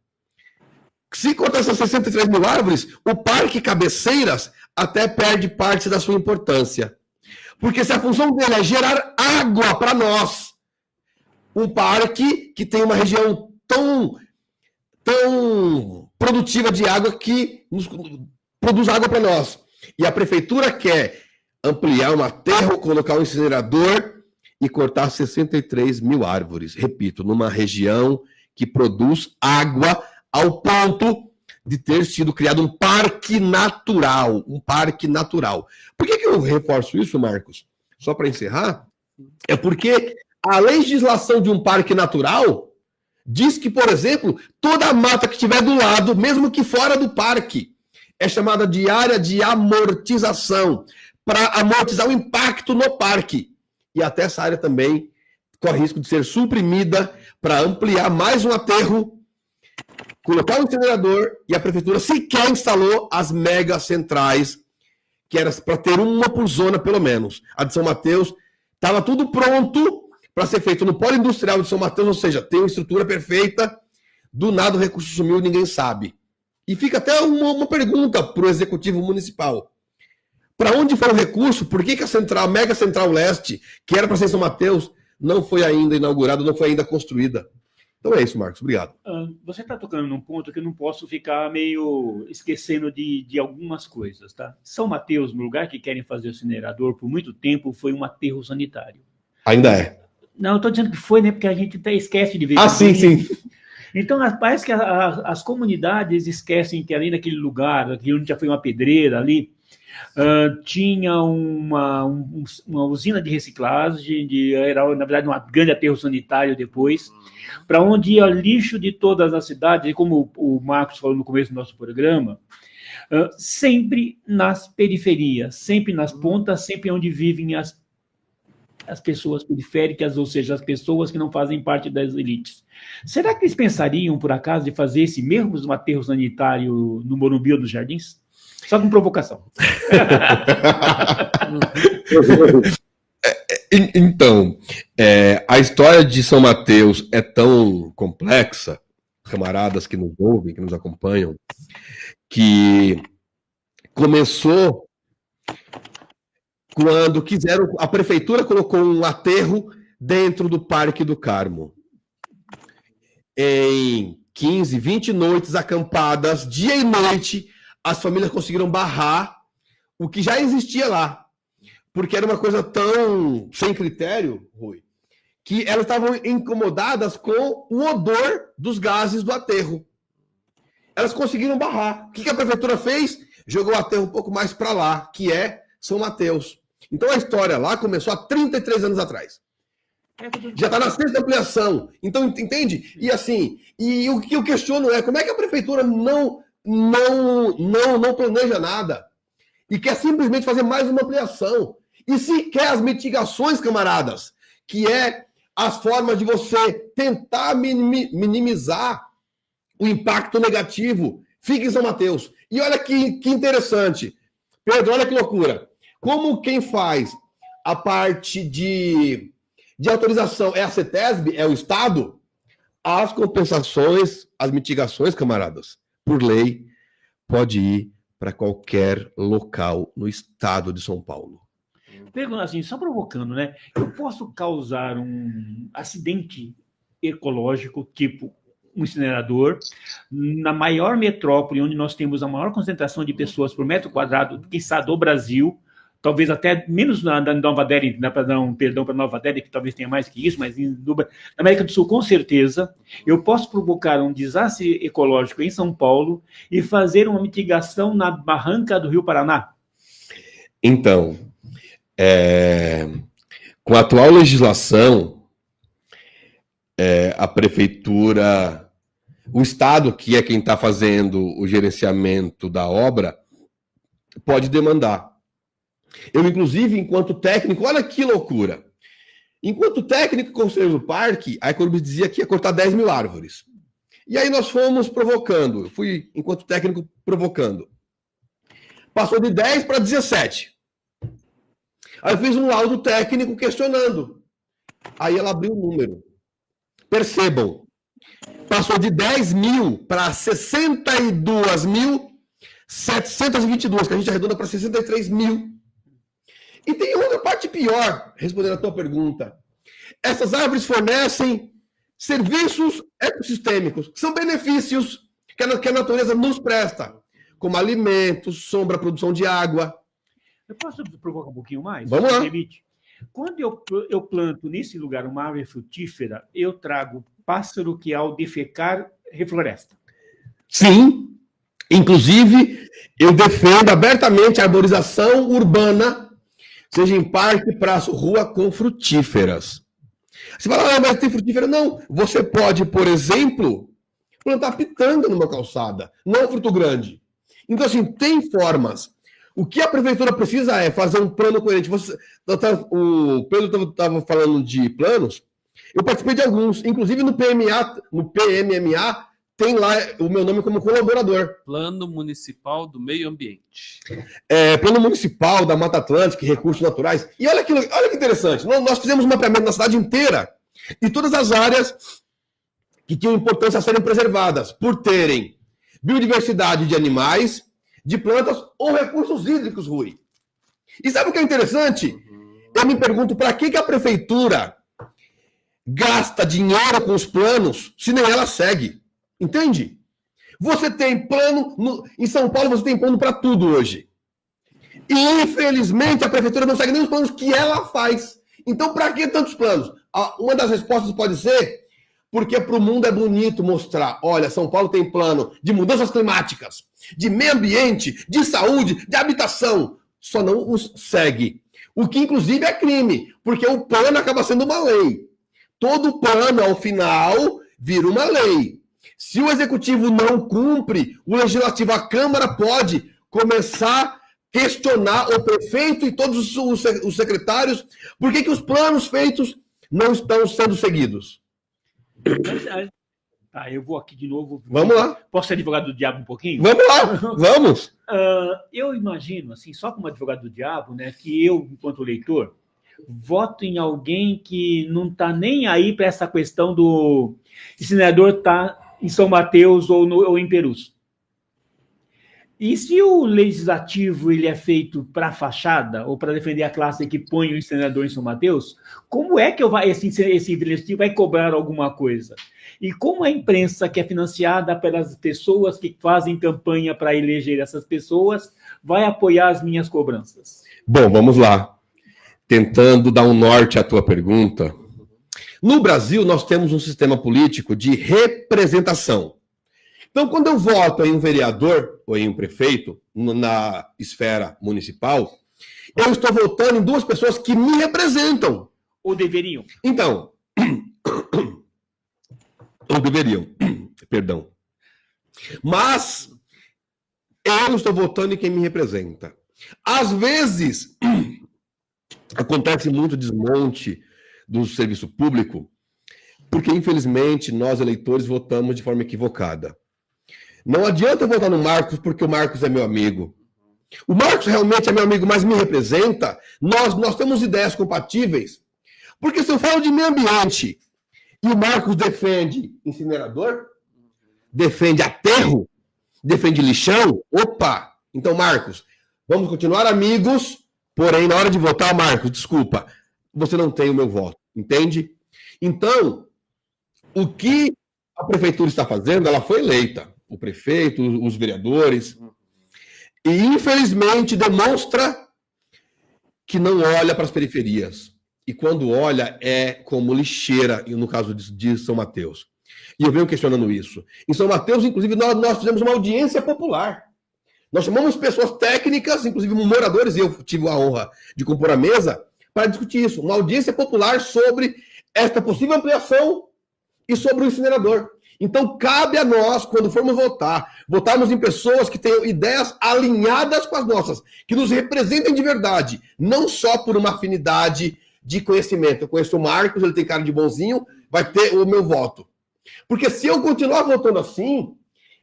Se cortar essas 63 mil árvores, o Parque Cabeceiras até perde parte da sua importância. Porque se a função dele é gerar água para nós, um parque que tem uma região tão produtiva de água que produz água para nós, e a prefeitura quer ampliar um aterro, colocar um incinerador e cortar 63 mil árvores. Repito, numa região que produz água ao ponto de ter sido criado um parque natural. Um parque natural. Por que eu reforço isso, Marcos? Só para encerrar, é porque a legislação de um parque natural diz que, por exemplo, toda a mata que estiver do lado, mesmo que fora do parque, é chamada de área de amortização, para amortizar o impacto no parque. E até essa área também corre risco de ser suprimida para ampliar mais um aterro, colocar um incinerador, e a prefeitura sequer instalou as mega centrais, que era para ter uma por zona, pelo menos. A de São Mateus estava tudo pronto para ser feito no polo industrial de São Mateus, ou seja, tem uma estrutura perfeita, do nada o recurso sumiu e ninguém sabe. E fica até uma pergunta para o executivo municipal. Para onde foi o recurso? Por que a mega central leste, que era para ser São Mateus, não foi ainda inaugurada, não foi ainda construída? Então é isso, Marcos. Obrigado. Você está tocando num ponto que eu não posso ficar meio esquecendo de algumas coisas, tá? São Mateus, no lugar que querem fazer o incinerador, por muito tempo foi um aterro sanitário. Ainda é. Não, eu estou dizendo que foi, né? Porque a gente até esquece de ver. Sim. Então, parece que as comunidades esquecem que ali naquele lugar, aqui onde já foi uma pedreira ali, tinha uma usina de reciclagem, era, na verdade, um grande aterro sanitário depois, para onde ia lixo de todas as cidades, e como o Marcos falou no começo do nosso programa, sempre nas periferias, sempre nas pontas, sempre onde vivem as pessoas periféricas, ou seja, as pessoas que não fazem parte das elites. Será que eles pensariam, por acaso, de fazer esse mesmo aterro sanitário no Morumbi ou nos Jardins? Só com provocação. Então, a história de São Mateus é tão complexa, camaradas que nos ouvem, que nos acompanham, que começou quando a prefeitura colocou um aterro dentro do Parque do Carmo. Em 15, 20 noites acampadas, dia e noite, as famílias conseguiram barrar o que já existia lá. Porque era uma coisa tão sem critério, Rui, que elas estavam incomodadas com o odor dos gases do aterro. Elas conseguiram barrar. O que a prefeitura fez? Jogou o aterro um pouco mais para lá, que é São Mateus. Então a história lá começou há 33 anos atrás. Já está na 6ª ampliação. Então, entende? E assim, e o que eu questiono é como é que a prefeitura não planeja nada e quer simplesmente fazer mais uma ampliação. E se quer as mitigações, camaradas, que é as formas de você tentar minimizar o impacto negativo, fica em São Mateus. E olha que interessante. Pedro, olha que loucura. Como quem faz a parte de autorização é a CETESB, é o Estado, as compensações, as mitigações, camaradas, por lei, pode ir para qualquer local no estado de São Paulo. Pergunta assim, só provocando, né? Eu posso causar um acidente ecológico, tipo um incinerador, na maior metrópole, onde nós temos a maior concentração de pessoas por metro quadrado, quiçá do Brasil, talvez até menos na Nova Delhi, dá para dar um perdão para Nova Delhi, que talvez tenha mais que isso, mas na América do Sul, com certeza, eu posso provocar um desastre ecológico em São Paulo e fazer uma mitigação na barranca do Rio Paraná? Então, com a atual legislação, a prefeitura, o Estado, que é quem está fazendo o gerenciamento da obra, pode demandar. Eu, inclusive, enquanto técnico, olha que loucura. Enquanto técnico e conselheiro do parque, a Ecorbis dizia que ia cortar 10 mil árvores. E aí nós fomos provocando. Eu fui, enquanto técnico, provocando. Passou de 10 para 17. Aí eu fiz um laudo técnico questionando. Aí ela abriu o número. Percebam. Passou de 10 mil para 62.722, que a gente arredonda para 63 mil. E tem outra parte pior, respondendo a tua pergunta. Essas árvores fornecem serviços ecossistêmicos, que são benefícios que a natureza nos presta, como alimentos, sombra, produção de água. Eu posso provocar um pouquinho mais? Vamos lá. Quando eu planto nesse lugar uma árvore frutífera, eu trago pássaro que, ao defecar, refloresta. Sim. Inclusive, eu defendo abertamente a arborização urbana, seja em parque, praça, rua, com frutíferas. Você fala, mas tem frutífera? Não. Você pode, por exemplo, plantar pitanga numa calçada, não fruto grande. Então, assim, tem formas. O que a prefeitura precisa é fazer um plano coerente. O Pedro estava falando de planos. Eu participei de alguns, inclusive no PMMA, tem lá o meu nome como colaborador. Plano Municipal do Meio Ambiente. Plano Municipal da Mata Atlântica e Recursos Naturais. E olha que interessante. Nós fizemos um mapeamento na cidade inteira de todas as áreas que tinham importância a serem preservadas, por terem biodiversidade de animais, de plantas ou recursos hídricos, Rui. E sabe o que é interessante? Eu me pergunto, para que a prefeitura gasta dinheiro com os planos se nem ela segue? Entende? Você tem plano... Em São Paulo você tem plano para tudo hoje. E, infelizmente, a prefeitura não segue nem os planos que ela faz. Então, para que tantos planos? Uma das respostas pode ser Porque para o mundo é bonito mostrar, olha, São Paulo tem plano de mudanças climáticas, de meio ambiente, de saúde, de habitação. Só não os segue. O que, inclusive, é crime, porque o plano acaba sendo uma lei. Todo plano, ao final, vira uma lei. Se o executivo não cumpre, o legislativo, a Câmara, pode começar a questionar o prefeito e todos os secretários por que os planos feitos não estão sendo seguidos. Tá, eu vou aqui de novo. Vamos lá. Posso ser advogado do diabo um pouquinho? Vamos lá, vamos. Eu imagino, assim, só como advogado do diabo, né, que eu, enquanto leitor, voto em alguém que não está nem aí para essa questão do incinerador estar em São Mateus ou em Perus. E se o legislativo ele é feito para fachada ou para defender a classe que põe o incinerador em São Mateus, como é que esse legislativo vai cobrar alguma coisa? E como a imprensa, que é financiada pelas pessoas que fazem campanha para eleger essas pessoas, vai apoiar as minhas cobranças? Bom, vamos lá. Tentando dar um norte à tua pergunta. No Brasil, nós temos um sistema político de representação. Então, quando eu voto em um vereador ou em um prefeito, na esfera municipal, eu estou votando em duas pessoas que me representam. Ou deveriam? Então, ou deveriam, perdão. Mas, eu estou votando em quem me representa. Às vezes, acontece muito desmonte do serviço público, porque, infelizmente, nós, eleitores, votamos de forma equivocada. Não adianta eu votar no Marcos porque o Marcos é meu amigo. O Marcos realmente é meu amigo, mas me representa. Nós temos ideias compatíveis. Porque se eu falo de meio ambiente e o Marcos defende incinerador, defende aterro, defende lixão, opa! Então, Marcos, vamos continuar amigos, porém, na hora de votar, Marcos, desculpa, você não tem o meu voto, entende? Então, o que a prefeitura está fazendo, ela foi eleita. O prefeito, os vereadores, e infelizmente demonstra que não olha para as periferias. E quando olha, é como lixeira, no caso de São Mateus. E eu venho questionando isso. Em São Mateus, inclusive, nós fizemos uma audiência popular. Nós chamamos pessoas técnicas, inclusive moradores, e eu tive a honra de compor a mesa, para discutir isso. Uma audiência popular sobre esta possível ampliação e sobre o incinerador. Então, cabe a nós, quando formos votarmos em pessoas que tenham ideias alinhadas com as nossas, que nos representem de verdade, não só por uma afinidade de conhecimento. Eu conheço o Marcos, ele tem cara de bonzinho, vai ter o meu voto. Porque se eu continuar votando assim,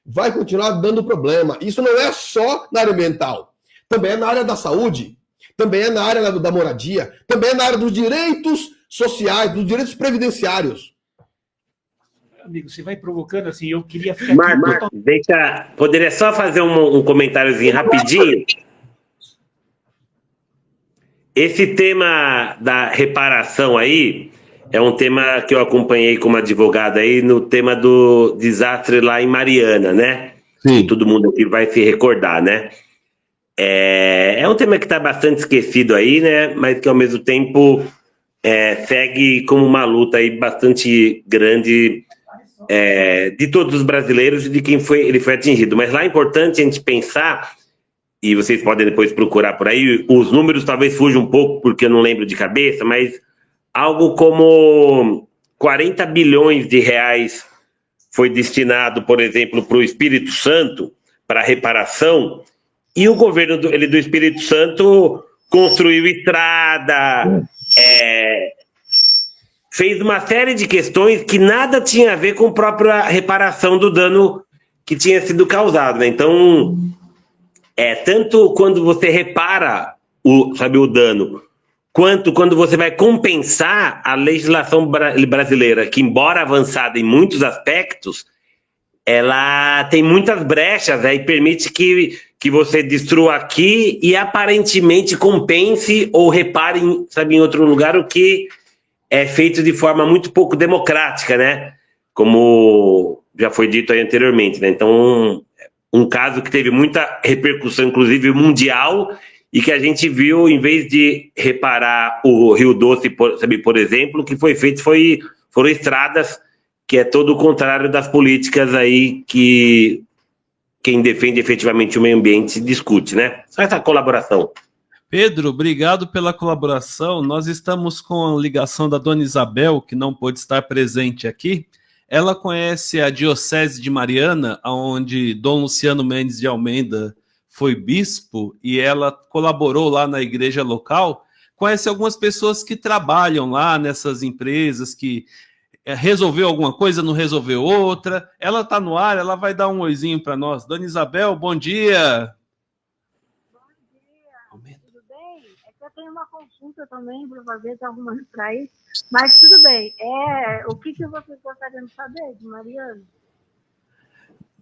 vai continuar dando problema. Isso não é só na área ambiental, também é na área da saúde, também é na área da moradia, também é na área dos direitos sociais, dos direitos previdenciários. Amigo, você vai provocando assim, eu queria ficar... Marcos, poderia só fazer um comentáriozinho rapidinho? Esse tema da reparação aí é um tema que eu acompanhei como advogado aí no tema do desastre lá em Mariana, né? Sim. Todo mundo aqui vai se recordar, né? É um tema que está bastante esquecido aí, né? Mas que ao mesmo tempo segue como uma luta aí bastante grande de todos os brasileiros e de quem ele foi atingido. Mas lá é importante a gente pensar, e vocês podem depois procurar por aí, os números talvez fujam um pouco, porque eu não lembro de cabeça, mas algo como 40 bilhões de reais foi destinado, por exemplo, para o Espírito Santo, para reparação, e o governo do Espírito Santo construiu estrada, fez uma série de questões que nada tinha a ver com a própria reparação do dano que tinha sido causado, né? Então, tanto quando você repara o dano, quanto quando você vai compensar a legislação brasileira, que embora avançada em muitos aspectos, ela tem muitas brechas, e permite que você destrua aqui e aparentemente compense ou repare em outro lugar, o que é feito de forma muito pouco democrática, né? Como já foi dito aí anteriormente, né? Então, um caso que teve muita repercussão, inclusive mundial, e que a gente viu, em vez de reparar o Rio Doce, por exemplo, o que foi feito foram estradas que é todo o contrário das políticas aí que quem defende efetivamente o meio ambiente discute, né? Só essa colaboração. Pedro, obrigado pela colaboração. Nós estamos com a ligação da Dona Isabel, que não pôde estar presente aqui. Ela conhece a Diocese de Mariana, onde Dom Luciano Mendes de Almeida foi bispo, e ela colaborou lá na igreja local. Conhece algumas pessoas que trabalham lá nessas empresas, que resolveu alguma coisa, não resolveu outra. Ela está no ar, ela vai dar um oizinho para nós. Dona Isabel, bom dia. Tudo bem? É que eu tenho uma consulta também para fazer, está arrumando para ir, mas tudo bem. O que vocês gostariam de saber de Mariana?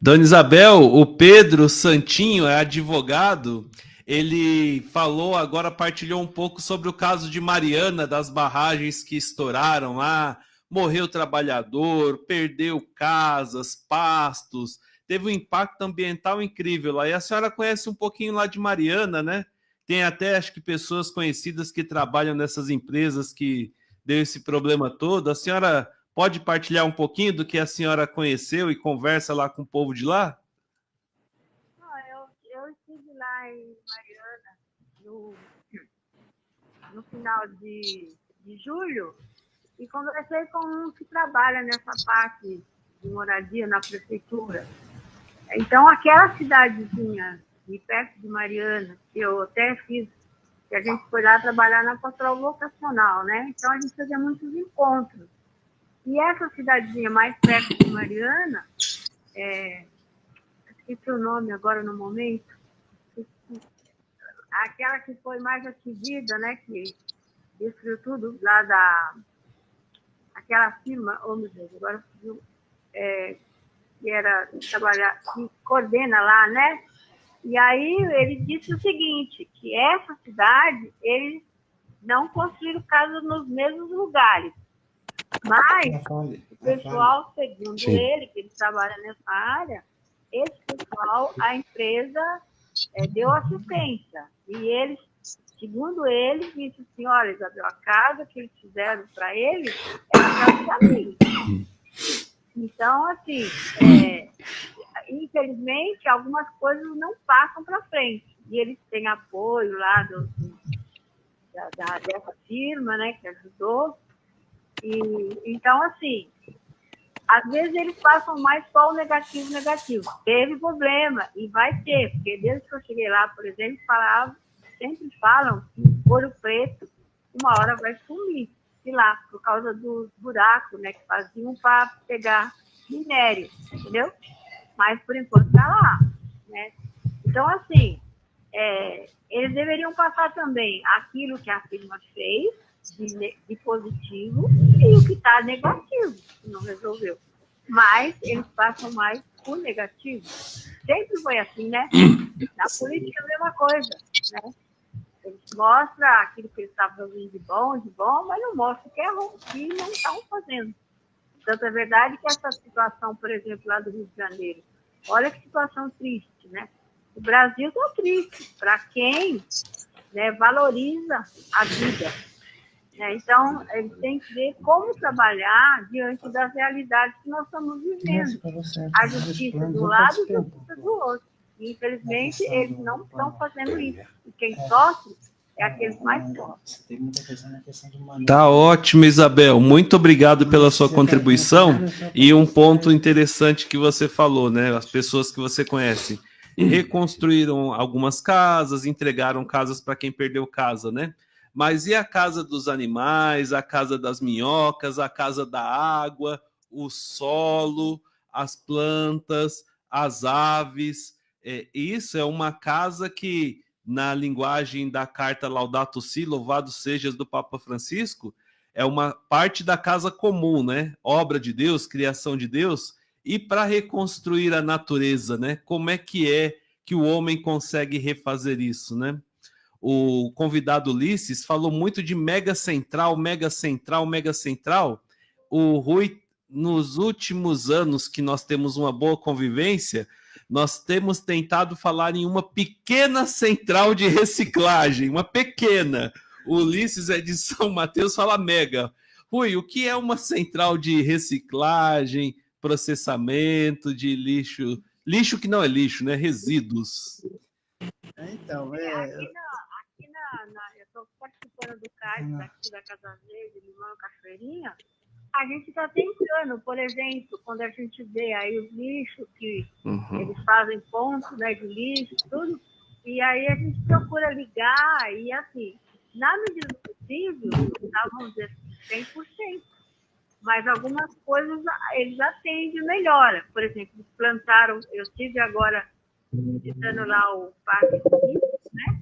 Dona Isabel, o Pedro Santinho é advogado, ele falou, agora partilhou um pouco sobre o caso de Mariana, das barragens que estouraram lá, morreu trabalhador, perdeu casas, pastos, teve um impacto ambiental incrível lá. E a senhora conhece um pouquinho lá de Mariana, né? Tem até, acho que, pessoas conhecidas que trabalham nessas empresas que deu esse problema todo. A senhora pode partilhar um pouquinho do que a senhora conheceu e conversa lá com o povo de lá? Eu estive lá em Mariana no final de julho e conversei com um que trabalha nessa parte de moradia na prefeitura. Então, aquela cidadezinha de perto de Mariana, que eu até fiz, que a gente foi lá trabalhar na pastoral vocacional, né? Então, a gente fazia muitos encontros. E essa cidadezinha mais perto de Mariana, esqueci o nome agora no momento, aquela que foi mais atingida, né? Que destruiu tudo lá aquela firma, meu Deus, agora que era trabalhar, que coordena lá, né? E aí ele disse o seguinte, que essa cidade, eles não construíram casas nos mesmos lugares. Mas o pessoal, segundo ele, que ele trabalha nessa área, esse pessoal, a empresa deu assistência. E eles, segundo ele, disse assim, olha, Isabel, a casa que eles fizeram para ele é a casa da família. Então, assim, infelizmente, algumas coisas não passam para frente. E eles têm apoio lá dessa firma, né, que ajudou. Então, assim, às vezes eles passam mais só o negativo. Teve problema, e vai ter, porque desde que eu cheguei lá, por exemplo, sempre falam que o Ouro Preto, uma hora vai sumir de lá, por causa dos buracos, né, que faziam para pegar minério, entendeu? Mas, por enquanto, está lá, né? Então, assim, eles deveriam passar também aquilo que a firma fez, de positivo, e o que está negativo, que não resolveu. Mas eles passam mais o negativo. Sempre foi assim, né? Na política, a mesma coisa, né? Eles mostram aquilo que eles estavam fazendo de bom, mas não mostram o que é ruim, que não estão fazendo. Tanto é verdade que essa situação, por exemplo, lá do Rio de Janeiro, olha que situação triste, né? O Brasil está triste para quem, né, valoriza a vida. Então, eles têm que ver como trabalhar diante das realidades que nós estamos vivendo. A justiça de um lado e a justiça do outro. E, infelizmente, eles não estão fazendo isso. E quem sofre é aqueles mais pobres. Tá ótimo, Isabel. Muito obrigado pela sua contribuição. E um ponto interessante que você falou, né? As pessoas que você conhece reconstruíram algumas casas, entregaram casas para quem perdeu casa, né? Mas e a casa dos animais, a casa das minhocas, a casa da água, o solo, as plantas, as aves? Isso é uma casa que, na linguagem da carta Laudato Si, louvado sejas do Papa Francisco, é uma parte da casa comum, né? Obra de Deus, criação de Deus. E para reconstruir a natureza, né? Como é que o homem consegue refazer isso, né? O convidado Ulisses falou muito de mega central. O Rui, nos últimos anos que nós temos uma boa convivência, nós temos tentado falar em uma pequena central de reciclagem, uma pequena. O Ulisses é de São Mateus, fala mega. Rui, o que é uma central de reciclagem, processamento de lixo? Lixo que não é lixo, né? Resíduos. Então, eu estou participando do CAIS daqui da Casa Verde, Limão Cachoeirinha. A gente está tentando, por exemplo, quando a gente vê aí os lixos que eles fazem ponto, né, de lixo, tudo, e aí a gente procura ligar e assim, na medida do possível, vamos dizer 100%, mas algumas coisas eles atendem melhor. Por exemplo, eles plantaram, eu estive agora visitando lá o Parque né,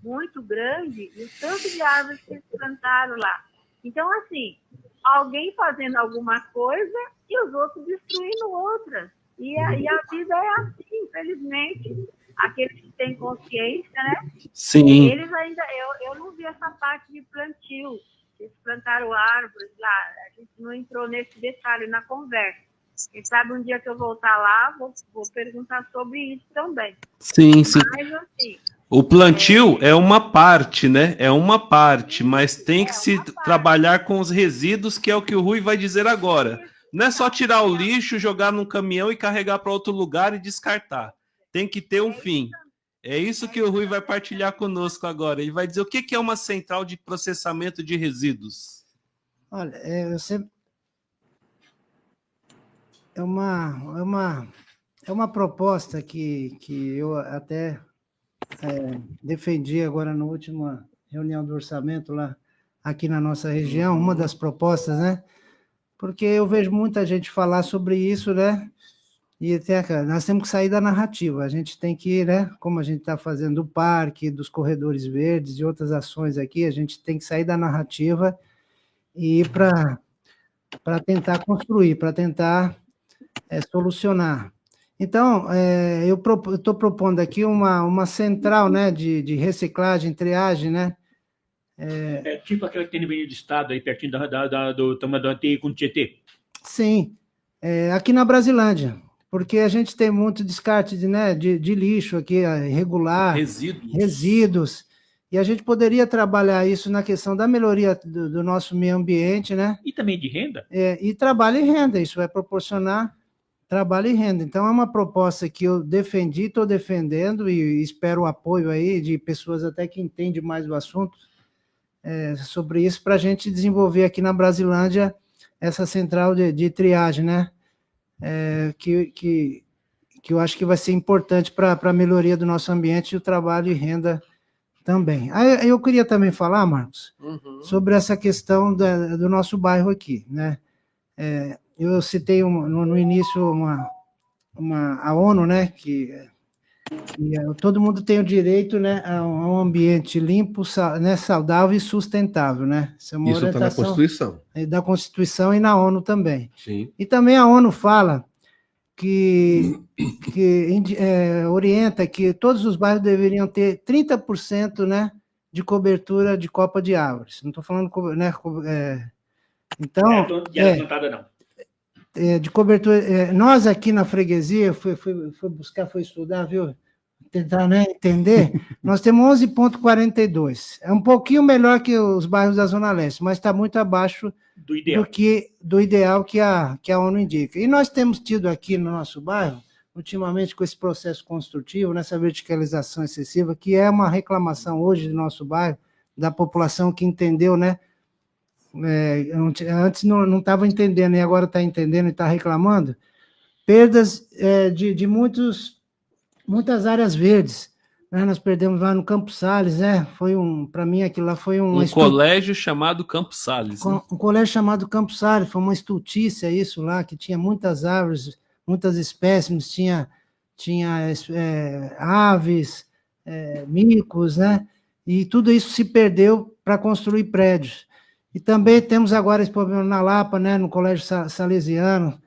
muito grande, e o tanto de árvores que eles plantaram lá. Então, assim, alguém fazendo alguma coisa e os outros destruindo outras. E a vida é assim, infelizmente. Aqueles que têm consciência, né? Sim. Eles ainda... Eu não vi essa parte de plantio. Eles plantaram árvores lá. A gente não entrou nesse detalhe na conversa. Quem sabe um dia que eu voltar lá, vou perguntar sobre isso também. Sim, sim. Mas, assim... O plantio é uma parte, né? É uma parte, mas tem que se trabalhar com os resíduos, que é o que o Rui vai dizer agora. Não é só tirar o lixo, jogar num caminhão e carregar para outro lugar e descartar. Tem que ter um fim. É isso que o Rui vai partilhar conosco agora. Ele vai dizer o que é uma central de processamento de resíduos. Olha, é uma proposta que eu até defendi agora na última reunião do orçamento lá aqui na nossa região, uma das propostas, né? Porque eu vejo muita gente falar sobre isso, né? E até, nós temos que sair da narrativa, a gente tem que, né? Como a gente está fazendo o parque, dos corredores verdes e outras ações aqui, a gente tem que sair da narrativa e ir para tentar construir, para tentar solucionar. Então, eu estou propondo aqui uma central, né, de reciclagem, triagem, né? Tipo aquela que tem no meio do estado, aí pertinho do Tamanduateí com o Tietê. Sim, aqui na Brasilândia, porque a gente tem muito descarte de lixo aqui, irregular, resíduos, e a gente poderia trabalhar isso na questão da melhoria do nosso meio ambiente, né? E também de renda. E trabalho e renda, isso vai proporcionar trabalho e renda. Então, é uma proposta que eu defendi, estou defendendo e espero o apoio aí de pessoas até que entendem mais do assunto sobre isso, para a gente desenvolver aqui na Brasilândia essa central de triagem, né? Que eu acho que vai ser importante para a melhoria do nosso ambiente e o trabalho e renda também. Aí eu queria também falar, Marcos, sobre essa questão do nosso bairro aqui, né? Eu citei no início a ONU, né, que todo mundo tem o direito, né, a um ambiente limpo, né, saudável e sustentável, né? Isso está na Constituição. Da Constituição e na ONU também. Sim. E também a ONU fala que orienta que todos os bairros deveriam ter 30%, né, de cobertura de copa de árvores. Não estou falando, né, então... plantada não. De cobertura, nós aqui na freguesia, fui buscar, fui estudar, viu? Tentar, né, entender, nós temos 11,42. É um pouquinho melhor que os bairros da Zona Leste, mas está muito abaixo do ideal que a ONU indica. E nós temos tido aqui no nosso bairro, ultimamente com esse processo construtivo, nessa verticalização excessiva, que é uma reclamação hoje do nosso bairro, da população que entendeu, né? Antes não estava entendendo, e agora está entendendo e está reclamando, perdas de muitas áreas verdes, né? Nós perdemos lá no Campos Sales, né? Para mim aquilo lá foi um colégio chamado Campos Sales, né? Um colégio chamado Campos Sales, foi uma estultícia isso lá, que tinha muitas árvores, muitas espécimes, tinha aves, micos, né? E tudo isso se perdeu para construir prédios. E também temos agora esse problema na Lapa, né, no Colégio Salesiano,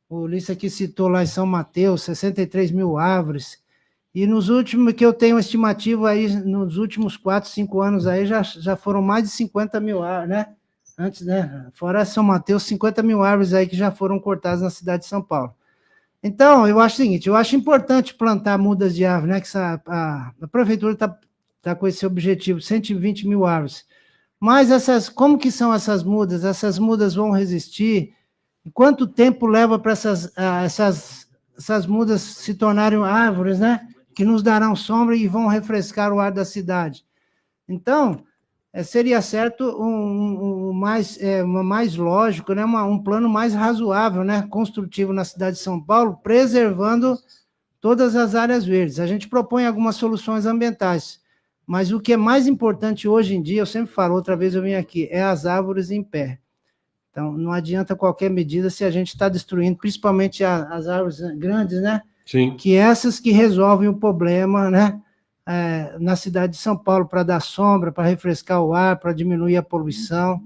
o Ulisses aqui citou lá em São Mateus, 63 mil árvores, e nos últimos, que eu tenho estimativa aí, nos últimos 4, 5 anos aí, já foram mais de 50 mil árvores, né, antes, né, fora São Mateus, 50 mil árvores aí que já foram cortadas na cidade de São Paulo. Então, eu acho o seguinte, eu acho importante plantar mudas de árvores, né, que a prefeitura está com esse objetivo, 120 mil árvores, Mas como que são essas mudas? Essas mudas vão resistir? E quanto tempo leva para essas mudas se tornarem árvores, né? Que nos darão sombra e vão refrescar o ar da cidade. Então, seria certo mais lógico, né? Um plano mais razoável, né? Construtivo na cidade de São Paulo, preservando todas as áreas verdes. A gente propõe algumas soluções ambientais, mas o que é mais importante hoje em dia, eu sempre falo, outra vez eu vim aqui, é as árvores em pé. Então, não adianta qualquer medida se a gente está destruindo, principalmente as árvores grandes, né? Sim. Que essas que resolvem o problema, né? Na cidade de São Paulo, para dar sombra, para refrescar o ar, para diminuir a poluição,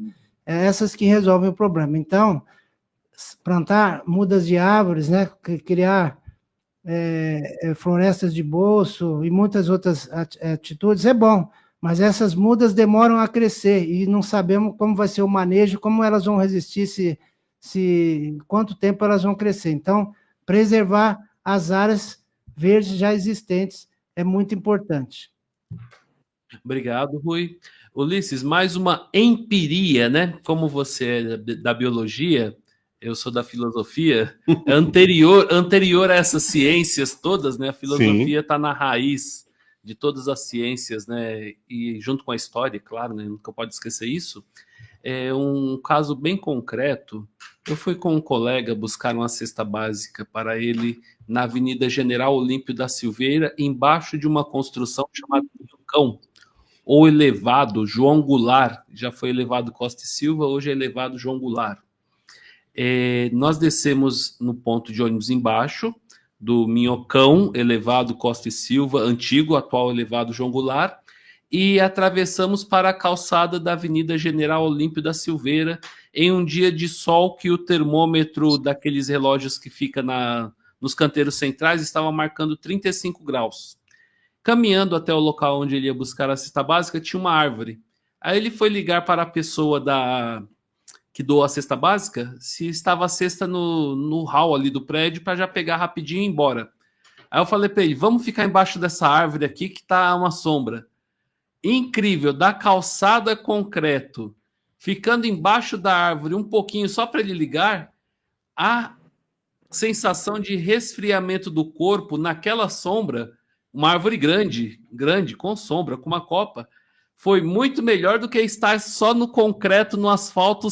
essas que resolvem o problema. Então, plantar mudas de árvores, né? Criar florestas de bolso e muitas outras atitudes é bom, mas essas mudas demoram a crescer e não sabemos como vai ser o manejo, como elas vão resistir, quanto tempo elas vão crescer. Então, preservar as áreas verdes já existentes é muito importante. Obrigado, Rui. Ulisses, mais uma empiria, né? Como você é da biologia, eu sou da filosofia, anterior a essas ciências todas, né? A filosofia está na raiz de todas as ciências, né? E junto com a história, claro, né? Nunca pode esquecer isso. É um caso bem concreto. Eu fui com um colega buscar uma cesta básica para ele na Avenida General Olímpio da Silveira, embaixo de uma construção chamada Cão, ou elevado João Goulart. Já foi elevado Costa e Silva, hoje é elevado João Goulart. Nós descemos no ponto de ônibus embaixo do Minhocão, elevado Costa e Silva, antigo, atual elevado João Goulart, e atravessamos para a calçada da Avenida General Olímpio da Silveira, em um dia de sol que o termômetro daqueles relógios que fica nos canteiros centrais estava marcando 35 graus. Caminhando até o local onde ele ia buscar a cesta básica, tinha uma árvore. Aí ele foi ligar para a pessoa que doou a cesta básica, se estava a cesta no hall ali do prédio, para já pegar rapidinho e ir embora. Aí eu falei para ele, vamos ficar embaixo dessa árvore aqui que tá uma sombra. Incrível, da calçada concreto, ficando embaixo da árvore um pouquinho só para ele ligar, a sensação de resfriamento do corpo naquela sombra, uma árvore grande, com sombra, com uma copa, foi muito melhor do que estar só no concreto, no asfalto,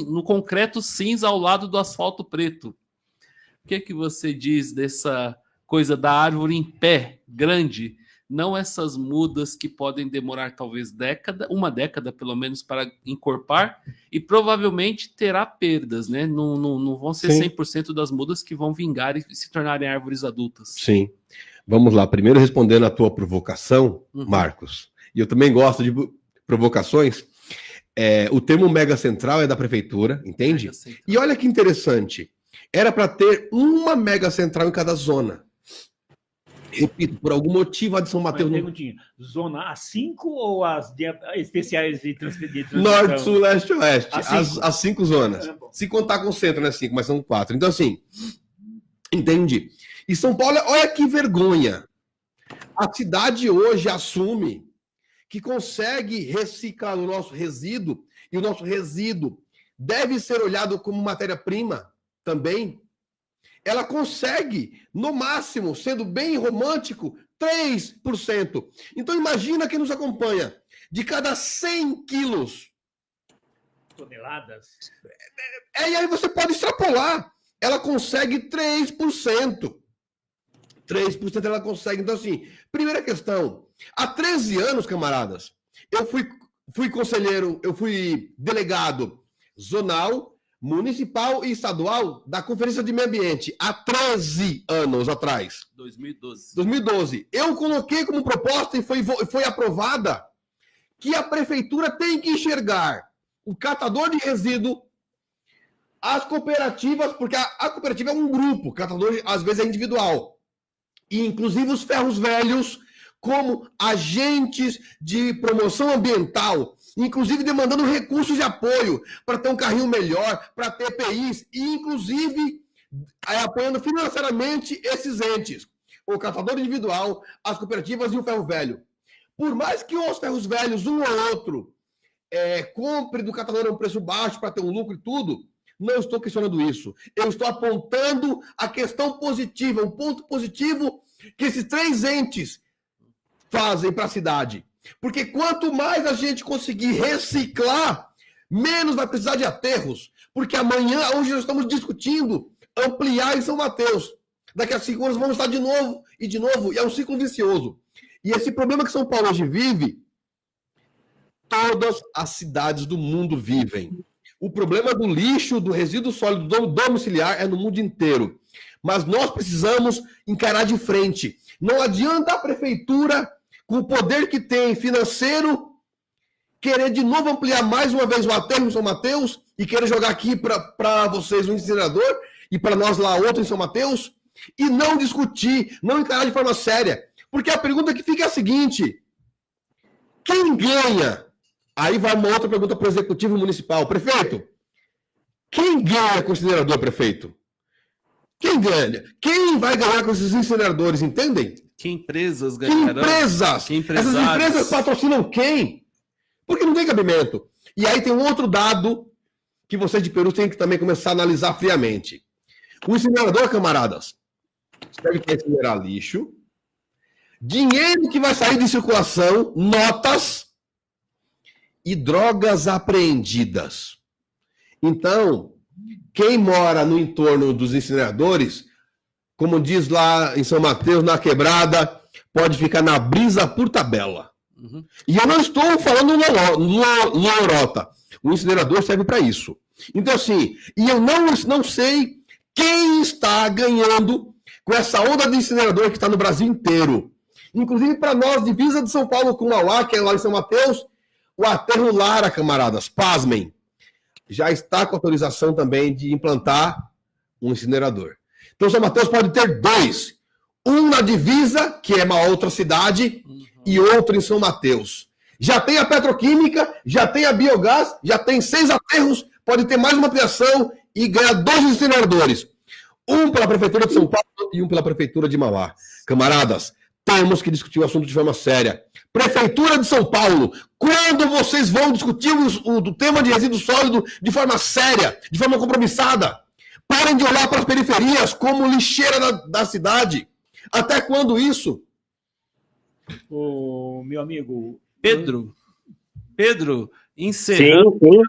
no concreto cinza ao lado do asfalto preto. O que você diz dessa coisa da árvore em pé, grande, não essas mudas que podem demorar talvez uma década pelo menos para encorpar e provavelmente terá perdas, né? Não vão ser 100% das mudas que vão vingar e se tornarem árvores adultas. Sim. Vamos lá, primeiro respondendo a tua provocação, Marcos. E eu também gosto de provocações. O termo mega central é da prefeitura, entende? E olha que interessante. Era para ter uma mega central em cada zona. Repito, por algum motivo a de São Mateus... Zona A5 ou as especiais de transferência? Norte, Sul, Leste, Oeste. As 5 zonas. Se contar com o centro, né? 5, mas são 4. Então, assim, entende? E São Paulo, olha que vergonha. A cidade hoje assume que consegue reciclar o nosso resíduo, e o nosso resíduo deve ser olhado como matéria-prima também. Ela consegue, no máximo, sendo bem romântico, 3%. Então imagina quem nos acompanha. De cada 100 quilos... toneladas. E aí você pode extrapolar. Ela consegue 3%. 3% ela consegue. Então, assim, primeira questão. Há 13 anos, camaradas, eu fui conselheiro, eu fui delegado zonal, municipal e estadual da Conferência de Meio Ambiente, há 13 anos atrás. 2012. Eu coloquei como proposta e foi aprovada que a prefeitura tem que enxergar o catador de resíduo, as cooperativas, porque a cooperativa é um grupo, o catador às vezes é individual, e inclusive os ferros velhos como agentes de promoção ambiental, inclusive demandando recursos de apoio para ter um carrinho melhor, para ter EPIs, e inclusive apoiando financeiramente esses entes, o catador individual, as cooperativas e o ferro velho. Por mais que os ferros velhos, um ou outro, compre do catador a um preço baixo para ter um lucro e tudo. Não estou questionando isso. Eu estou apontando a questão positiva, um ponto positivo que esses 3 entes fazem para a cidade. Porque quanto mais a gente conseguir reciclar, menos vai precisar de aterros. Porque amanhã, hoje nós estamos discutindo ampliar em São Mateus. Daqui a 5 anos vamos estar de novo, e é um ciclo vicioso. E esse problema que São Paulo hoje vive, todas as cidades do mundo vivem. O problema do lixo, do resíduo sólido domiciliar é no mundo inteiro. Mas nós precisamos encarar de frente. Não adianta a prefeitura, com o poder que tem financeiro, querer de novo ampliar mais uma vez o aterro em São Mateus e querer jogar aqui para vocês um incinerador e para nós lá outro em São Mateus e não discutir, não encarar de forma séria. Porque a pergunta que fica é a seguinte: quem ganha? Aí vai uma outra pergunta para o Executivo Municipal. Prefeito, quem ganha com o incinerador, prefeito? Quem ganha? Quem vai ganhar com esses incineradores, entendem? Que empresas ganharão? Que empresas? Que empresários? Essas empresas patrocinam quem? Porque não tem cabimento. E aí tem um outro dado que vocês de Peru têm que também começar a analisar friamente. O incinerador, camaradas, serve para incinerar lixo, dinheiro que vai sair de circulação, notas e drogas apreendidas. Então, quem mora no entorno dos incineradores, como diz lá em São Mateus, na quebrada, pode ficar na brisa por tabela. Uhum. E eu não estou falando lorota. O incinerador serve para isso. Então, assim, e eu não sei quem está ganhando com essa onda de incinerador que está no Brasil inteiro. Inclusive, para nós, divisa de São Paulo com Mauá, que é lá em São Mateus, o aterro Lara, camaradas, pasmem, já está com autorização também de implantar um incinerador. Então, São Mateus pode ter 2. Um na divisa, que é uma outra cidade, e outro em São Mateus. Já tem a petroquímica, já tem a biogás, já tem 6 aterros, pode ter mais uma ampliação e ganhar 2 incineradores. Um pela Prefeitura de São Paulo e um pela Prefeitura de Mauá. Camaradas, temos que discutir o assunto de forma séria. Prefeitura de São Paulo, quando vocês vão discutir o tema de resíduo sólido de forma séria, de forma compromissada? Parem de olhar para as periferias como lixeira da cidade. Até quando isso? Ô, meu amigo... Pedro, encerrando, sim.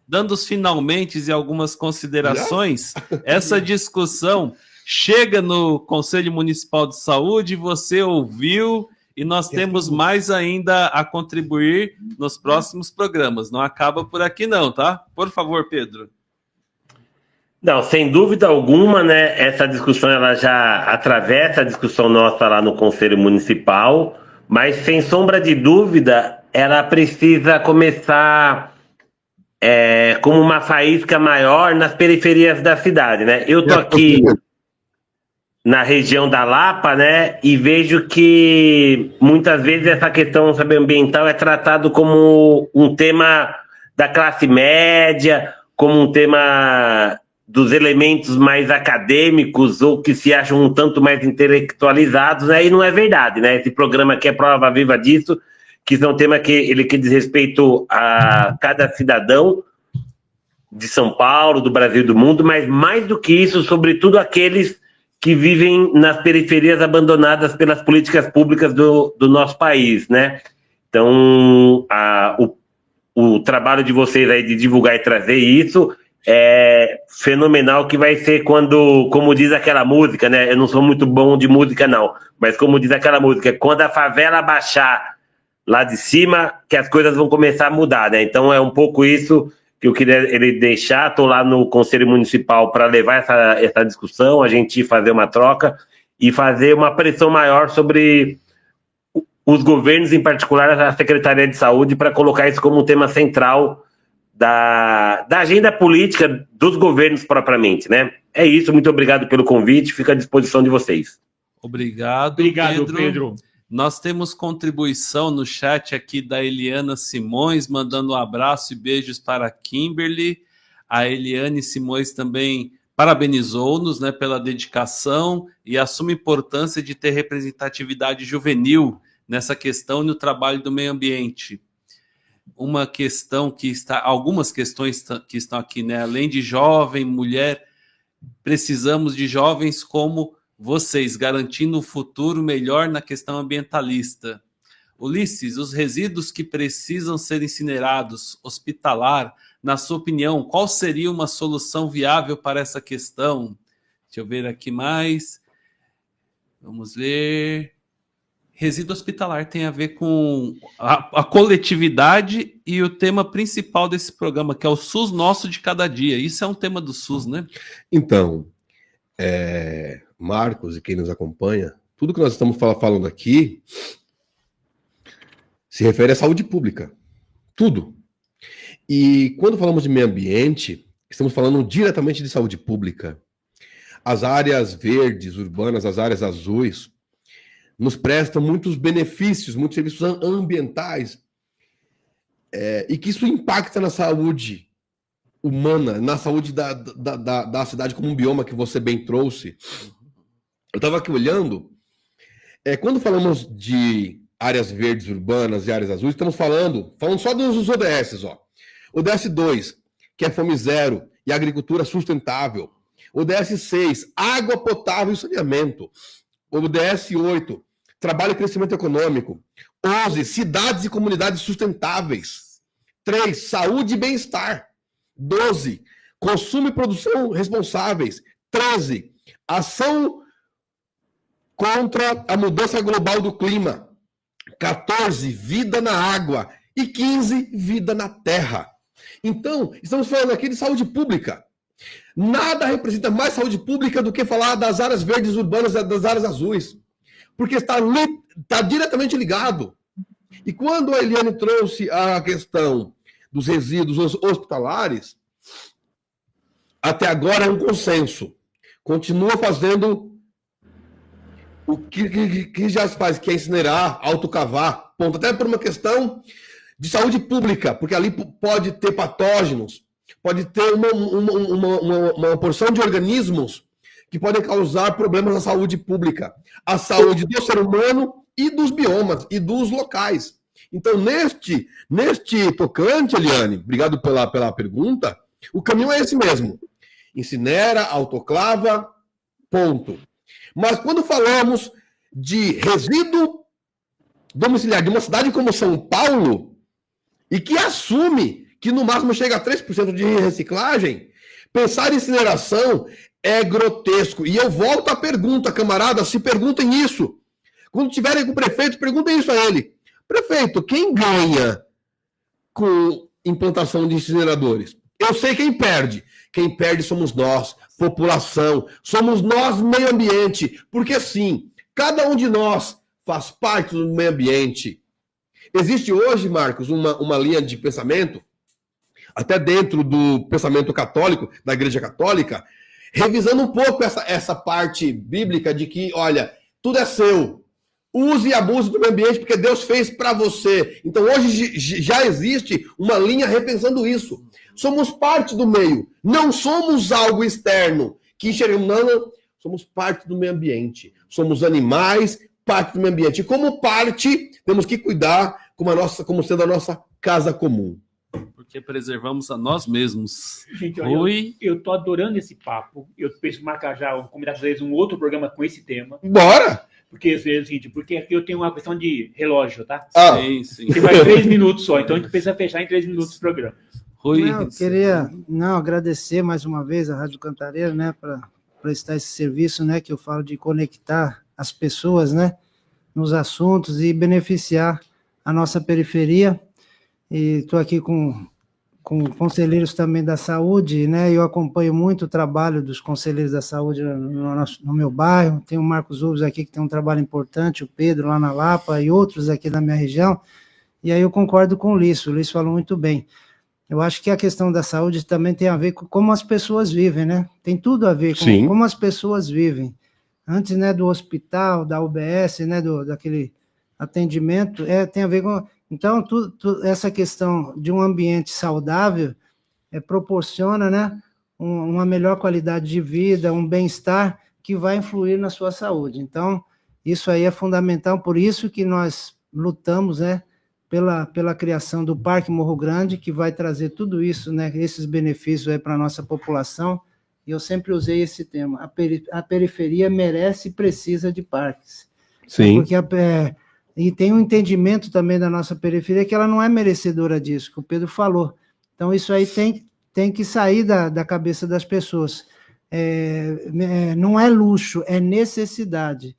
Dando os finalmente e algumas considerações, essa discussão chega no Conselho Municipal de Saúde, você ouviu, e nós temos mais ainda a contribuir nos próximos programas. Não acaba por aqui não, tá? Por favor, Pedro. Não, sem dúvida alguma, né? Essa discussão ela já atravessa a discussão nossa lá no Conselho Municipal, mas sem sombra de dúvida, ela precisa começar como uma faísca maior nas periferias da cidade, né? Eu tô aqui na região da Lapa, né? E vejo que muitas vezes essa questão ambiental é tratado como um tema da classe média, como um tema dos elementos mais acadêmicos ou que se acham um tanto mais intelectualizados, né? E não é verdade, né? Esse programa aqui é prova viva disso, que é um tema que diz respeito a cada cidadão de São Paulo, do Brasil e do mundo, mas mais do que isso, sobretudo aqueles que vivem nas periferias abandonadas pelas políticas públicas do nosso país, né? Então, o trabalho de vocês aí de divulgar e trazer isso é fenomenal, que vai ser quando, como diz aquela música, né? Eu não sou muito bom de música, não, mas como diz aquela música, quando a favela baixar lá de cima, que as coisas vão começar a mudar, né? Então é um pouco isso que eu queria deixar. Estou lá no Conselho Municipal para levar essa discussão, a gente fazer uma troca e fazer uma pressão maior sobre os governos, em particular a Secretaria de Saúde, para colocar isso como um tema central da agenda política dos governos propriamente, né? É isso, muito obrigado pelo convite, fico à disposição de vocês. Obrigado, Pedro. Nós temos contribuição no chat aqui da Eliana Simões, mandando um abraço e beijos para a Kimberly. A Eliane Simões também parabenizou-nos, né, pela dedicação e a suma importância de ter representatividade juvenil nessa questão e no trabalho do meio ambiente. uma questão algumas questões que estão aqui, né? Além de jovem, mulher, precisamos de jovens como vocês, garantindo um futuro melhor na questão ambientalista. Ulisses, os resíduos que precisam ser incinerados, hospitalar, na sua opinião, qual seria uma solução viável para essa questão? Deixa eu ver aqui mais. Vamos ver. Resíduo hospitalar tem a ver com a coletividade e o tema principal desse programa, que é o SUS nosso de cada dia. Isso é um tema do SUS, né? Então, Marcos e quem nos acompanha, tudo que nós estamos falando aqui se refere à saúde pública. Tudo. E quando falamos de meio ambiente, estamos falando diretamente de saúde pública. As áreas verdes, urbanas, as áreas azuis, nos prestam muitos benefícios, muitos serviços ambientais, e que isso impacta na saúde humana, na saúde da cidade como um bioma que você bem trouxe. Eu estava aqui olhando, quando falamos de áreas verdes urbanas e áreas azuis, estamos falando só dos ODS, ó. ODS 2, que é Fome Zero e Agricultura Sustentável. ODS 6, Água Potável e Saneamento. ODS 8, Trabalho e Crescimento Econômico. 11, Cidades e Comunidades Sustentáveis. 3, Saúde e Bem-Estar. 12, Consumo e Produção Responsáveis. 13, Ação contra a Mudança Global do Clima. 14, Vida na Água. E 15, Vida na Terra. Então, estamos falando aqui de saúde pública. Nada representa mais saúde pública do que falar das áreas verdes urbanas e das áreas azuis. Porque está diretamente ligado. E quando a Eliane trouxe a questão dos resíduos hospitalares, até agora é um consenso. Continua fazendo o que já se faz, que é incinerar, autocavar, ponto. Até por uma questão de saúde pública, porque ali pode ter patógenos, pode ter uma porção de organismos que podem causar problemas na saúde pública, a saúde do ser humano e dos biomas e dos locais. Então, neste tocante, Eliane, obrigado pela pergunta, o caminho é esse mesmo. Incinera, autoclava, ponto. Mas quando falamos de resíduo domiciliar de uma cidade como São Paulo, e que assume que no máximo chega a 3% de reciclagem, pensar em incineração é grotesco. E eu volto à pergunta, camaradas, se perguntem isso. Quando tiverem com o prefeito, perguntem isso a ele. Prefeito, quem ganha com implantação de incineradores? Eu sei quem perde. Quem perde somos nós, população. Somos nós, meio ambiente. Porque sim, cada um de nós faz parte do meio ambiente. Existe hoje, Marcos, uma linha de pensamento, até dentro do pensamento católico, da Igreja Católica, revisando um pouco essa parte bíblica de que, olha, tudo é seu. Use e abuse do meio ambiente porque Deus fez para você. Então hoje já existe uma linha repensando isso. Somos parte do meio. Não somos algo externo que enxergamos. Não. Somos parte do meio ambiente. Somos animais, parte do meio ambiente. E como parte, temos que cuidar como sendo a nossa casa comum. Porque preservamos a nós mesmos. Gente, olha, eu tô adorando esse papo. Eu penso marcar já, convidar vocês um outro programa com esse tema. Bora! Porque é o seguinte, porque aqui eu tenho uma questão de relógio, tá? Sim. Que vai 3 minutos só, então a gente precisa fechar em 3 minutos o programa. Eu queria agradecer mais uma vez a Rádio Cantareira, né, para prestar esse serviço, né, que eu falo de conectar as pessoas, né, nos assuntos e beneficiar a nossa periferia. E estou aqui com conselheiros também da saúde, né? Eu acompanho muito o trabalho dos conselheiros da saúde no meu bairro. Tem o Marcos Uves aqui, que tem um trabalho importante, o Pedro lá na Lapa e outros aqui da minha região. E aí eu concordo com o Ulisses falou muito bem. Eu acho que a questão da saúde também tem a ver com como as pessoas vivem, né? Tem tudo a ver com como as pessoas vivem. Antes, né, do hospital, da UBS, né, daquele atendimento, tem a ver com... Então, essa questão de um ambiente saudável proporciona, né, uma melhor qualidade de vida, um bem-estar que vai influir na sua saúde. Então, isso aí é fundamental, por isso que nós lutamos, né, pela criação do Parque Morro Grande, que vai trazer tudo isso, né, esses benefícios para a nossa população. E eu sempre usei esse tema: a periferia merece e precisa de parques. Sim. Porque e tem um entendimento também da nossa periferia que ela não é merecedora disso, que o Pedro falou. Então, isso aí tem que sair da cabeça das pessoas. Não é luxo, é necessidade.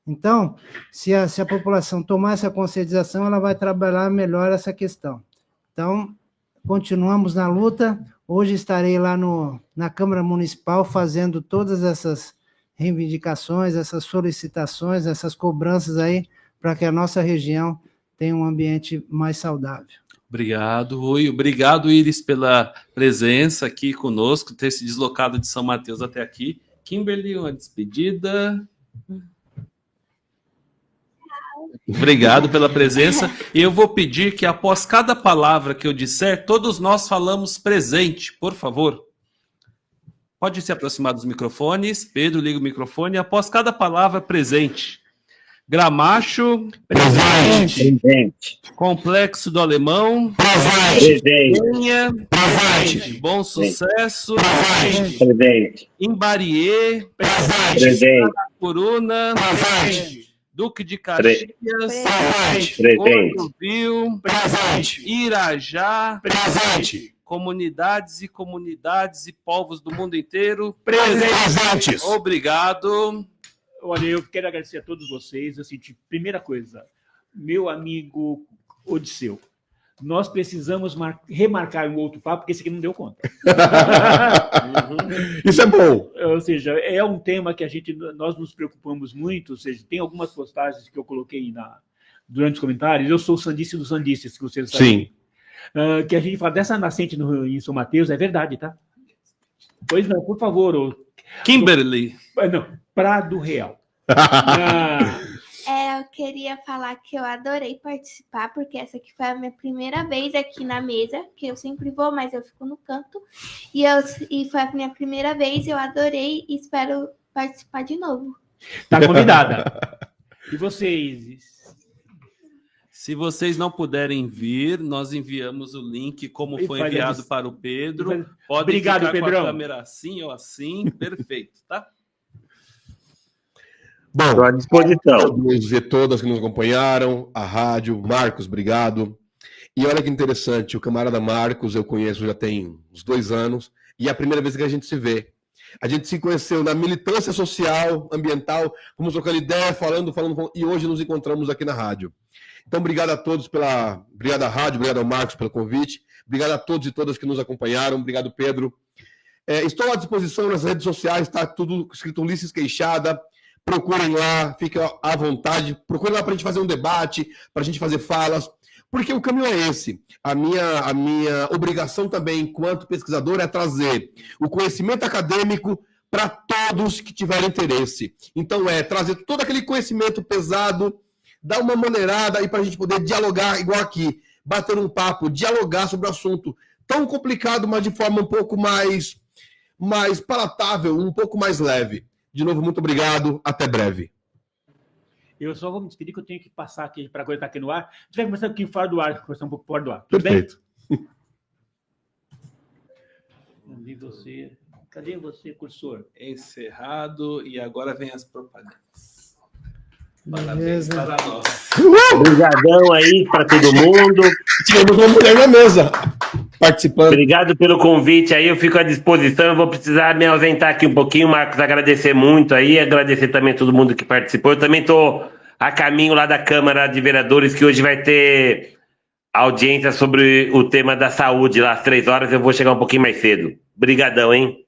Então, se a população tomar essa conscientização, ela vai trabalhar melhor essa questão. Então, continuamos na luta. Hoje estarei lá na Câmara Municipal fazendo todas essas reivindicações, essas solicitações, essas cobranças aí, para que a nossa região tenha um ambiente mais saudável. Obrigado, Rui. Obrigado, Iris, pela presença aqui conosco, ter se deslocado de São Mateus até aqui. Kimberly, uma despedida. Obrigado pela presença. E eu vou pedir que, após cada palavra que eu disser, todos nós falamos presente, por favor. Pode se aproximar dos microfones. Pedro, liga o microfone. Após cada palavra, presente. Gramacho. Presente. Presente. Complexo do Alemão. Presente. Penha. Presente. Bom Sucesso. Presente. Imbariê. Presente. Coruna. Duque de Caxias. Presente. Cordovil. Irajá. Comunidades e povos do mundo inteiro. Presentes. Obrigado. Olha, eu quero agradecer a todos vocês. Eu senti, primeira coisa, meu amigo Odisseu, nós precisamos remarcar um outro papo, porque esse aqui não deu conta. Isso é bom. Ou seja, é um tema que nós nos preocupamos muito. Ou seja, tem algumas postagens que eu coloquei durante os comentários. Eu sou o Sandice dos Sandistas, que vocês sabem. Sim. Que a gente fala dessa nascente em São Mateus, é verdade, tá? Pois não, por favor. Kimberly. Não, Prado Real. Eu queria falar que eu adorei participar, porque essa aqui foi a minha primeira vez aqui na mesa, que eu sempre vou, mas eu fico no canto. E foi a minha primeira vez, eu adorei e espero participar de novo. Tá convidada. E vocês? Se vocês não puderem vir, nós enviamos o link como foi enviado para o Pedro. Pode Obrigado, ficar Pedrão. com a câmera assim ou assim, perfeito, tá? Bom, Estou à disposição. todos e todas que nos acompanharam, a rádio, Marcos, obrigado. E olha que interessante, o camarada Marcos eu conheço já tem uns 2 anos, e é a primeira vez que a gente se vê. A gente se conheceu na militância social, ambiental, fomos trocando ideia, falando, e hoje nos encontramos aqui na rádio. Então, obrigado a todos obrigado à rádio, obrigado ao Marcos pelo convite, obrigado a todos e todas que nos acompanharam, obrigado, Pedro. Estou à disposição nas redes sociais, está tudo escrito Ulisses Queixada, procurem lá, fiquem à vontade, procurem lá para a gente fazer um debate, para a gente fazer falas, porque o caminho é esse. A minha obrigação também, enquanto pesquisador, é trazer o conhecimento acadêmico para todos que tiverem interesse. Então, trazer todo aquele conhecimento pesado, dar uma maneirada aí para a gente poder dialogar, igual aqui, bater um papo, dialogar sobre o assunto tão complicado, mas de forma um pouco mais palatável, um pouco mais leve. De novo, muito obrigado, até breve. Eu só vou me despedir, que eu tenho que passar aqui para a coisa estar aqui no ar. A gente vai começar um pouquinho fora do ar, conversar um pouco fora do ar. Tudo Perfeito. Bem? Cadê você, cursor? Encerrado, e agora vem as propagandas. Parabéns para nós. Obrigadão aí para todo mundo. Tivemos uma mulher na mesa participando. Obrigado pelo convite aí, eu fico à disposição. Eu vou precisar me ausentar aqui um pouquinho, Marcos, agradecer muito aí, agradecer também a todo mundo que participou. Eu também estou a caminho lá da Câmara de Vereadores, que hoje vai ter audiência sobre o tema da saúde lá às 3 horas. Eu vou chegar um pouquinho mais cedo. Obrigadão, hein?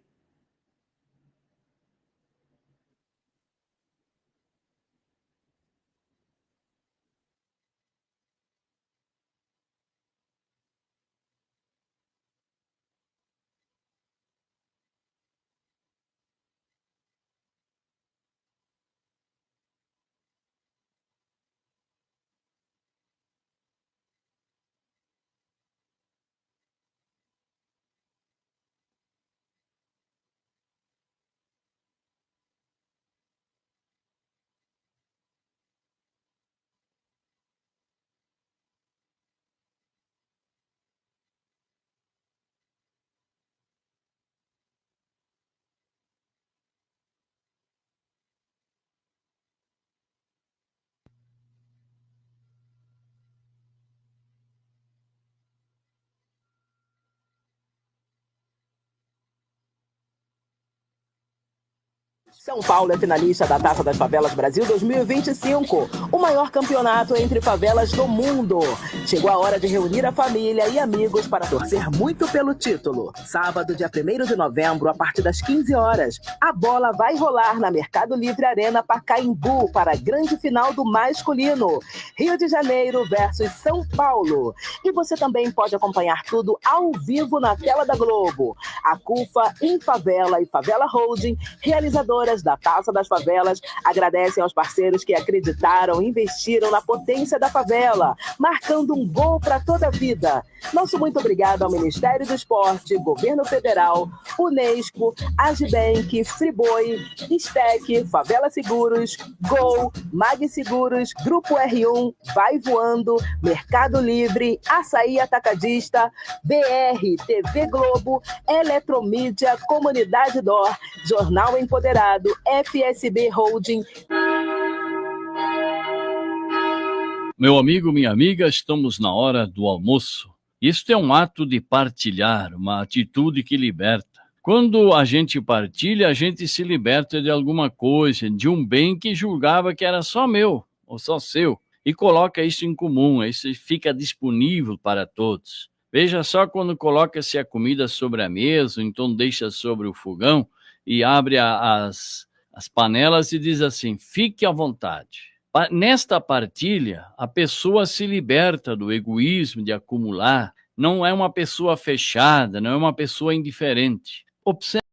São Paulo é finalista da Taça das Favelas Brasil 2025, o maior campeonato entre favelas do mundo. Chegou a hora de reunir a família e amigos para torcer muito pelo título. Sábado, dia 1º de novembro, a partir das 15 horas, a bola vai rolar na Mercado Livre Arena Pacaembu para a grande final do masculino. Rio de Janeiro versus São Paulo. E você também pode acompanhar tudo ao vivo na tela da Globo. A CUFA, Infavela e Favela Holding, realizadoras da Taça das Favelas, agradecem aos parceiros que acreditaram e investiram na potência da favela, marcando um gol para toda a vida. Nosso muito obrigado ao Ministério do Esporte, Governo Federal, Unesco, Agibank, Friboi, Stec, Favela Seguros, Gol, Mag Seguros, Grupo R1, Vai Voando, Mercado Livre, Açaí Atacadista, BR, TV Globo, Eletromídia, Comunidade DOR, Jornal Empoderado, FSB Holding. Meu amigo, minha amiga, estamos na hora do almoço. Isto é um ato de partilhar, uma atitude que liberta. Quando a gente partilha, a gente se liberta de alguma coisa, de um bem que julgava que era só meu, ou só seu, e coloca isso em comum, isso fica disponível para todos. Veja só quando coloca-se a comida sobre a mesa, então deixa sobre o fogão e abre as panelas e diz assim, fique à vontade. Nesta partilha, a pessoa se liberta do egoísmo de acumular, não é uma pessoa fechada, não é uma pessoa indiferente. Observe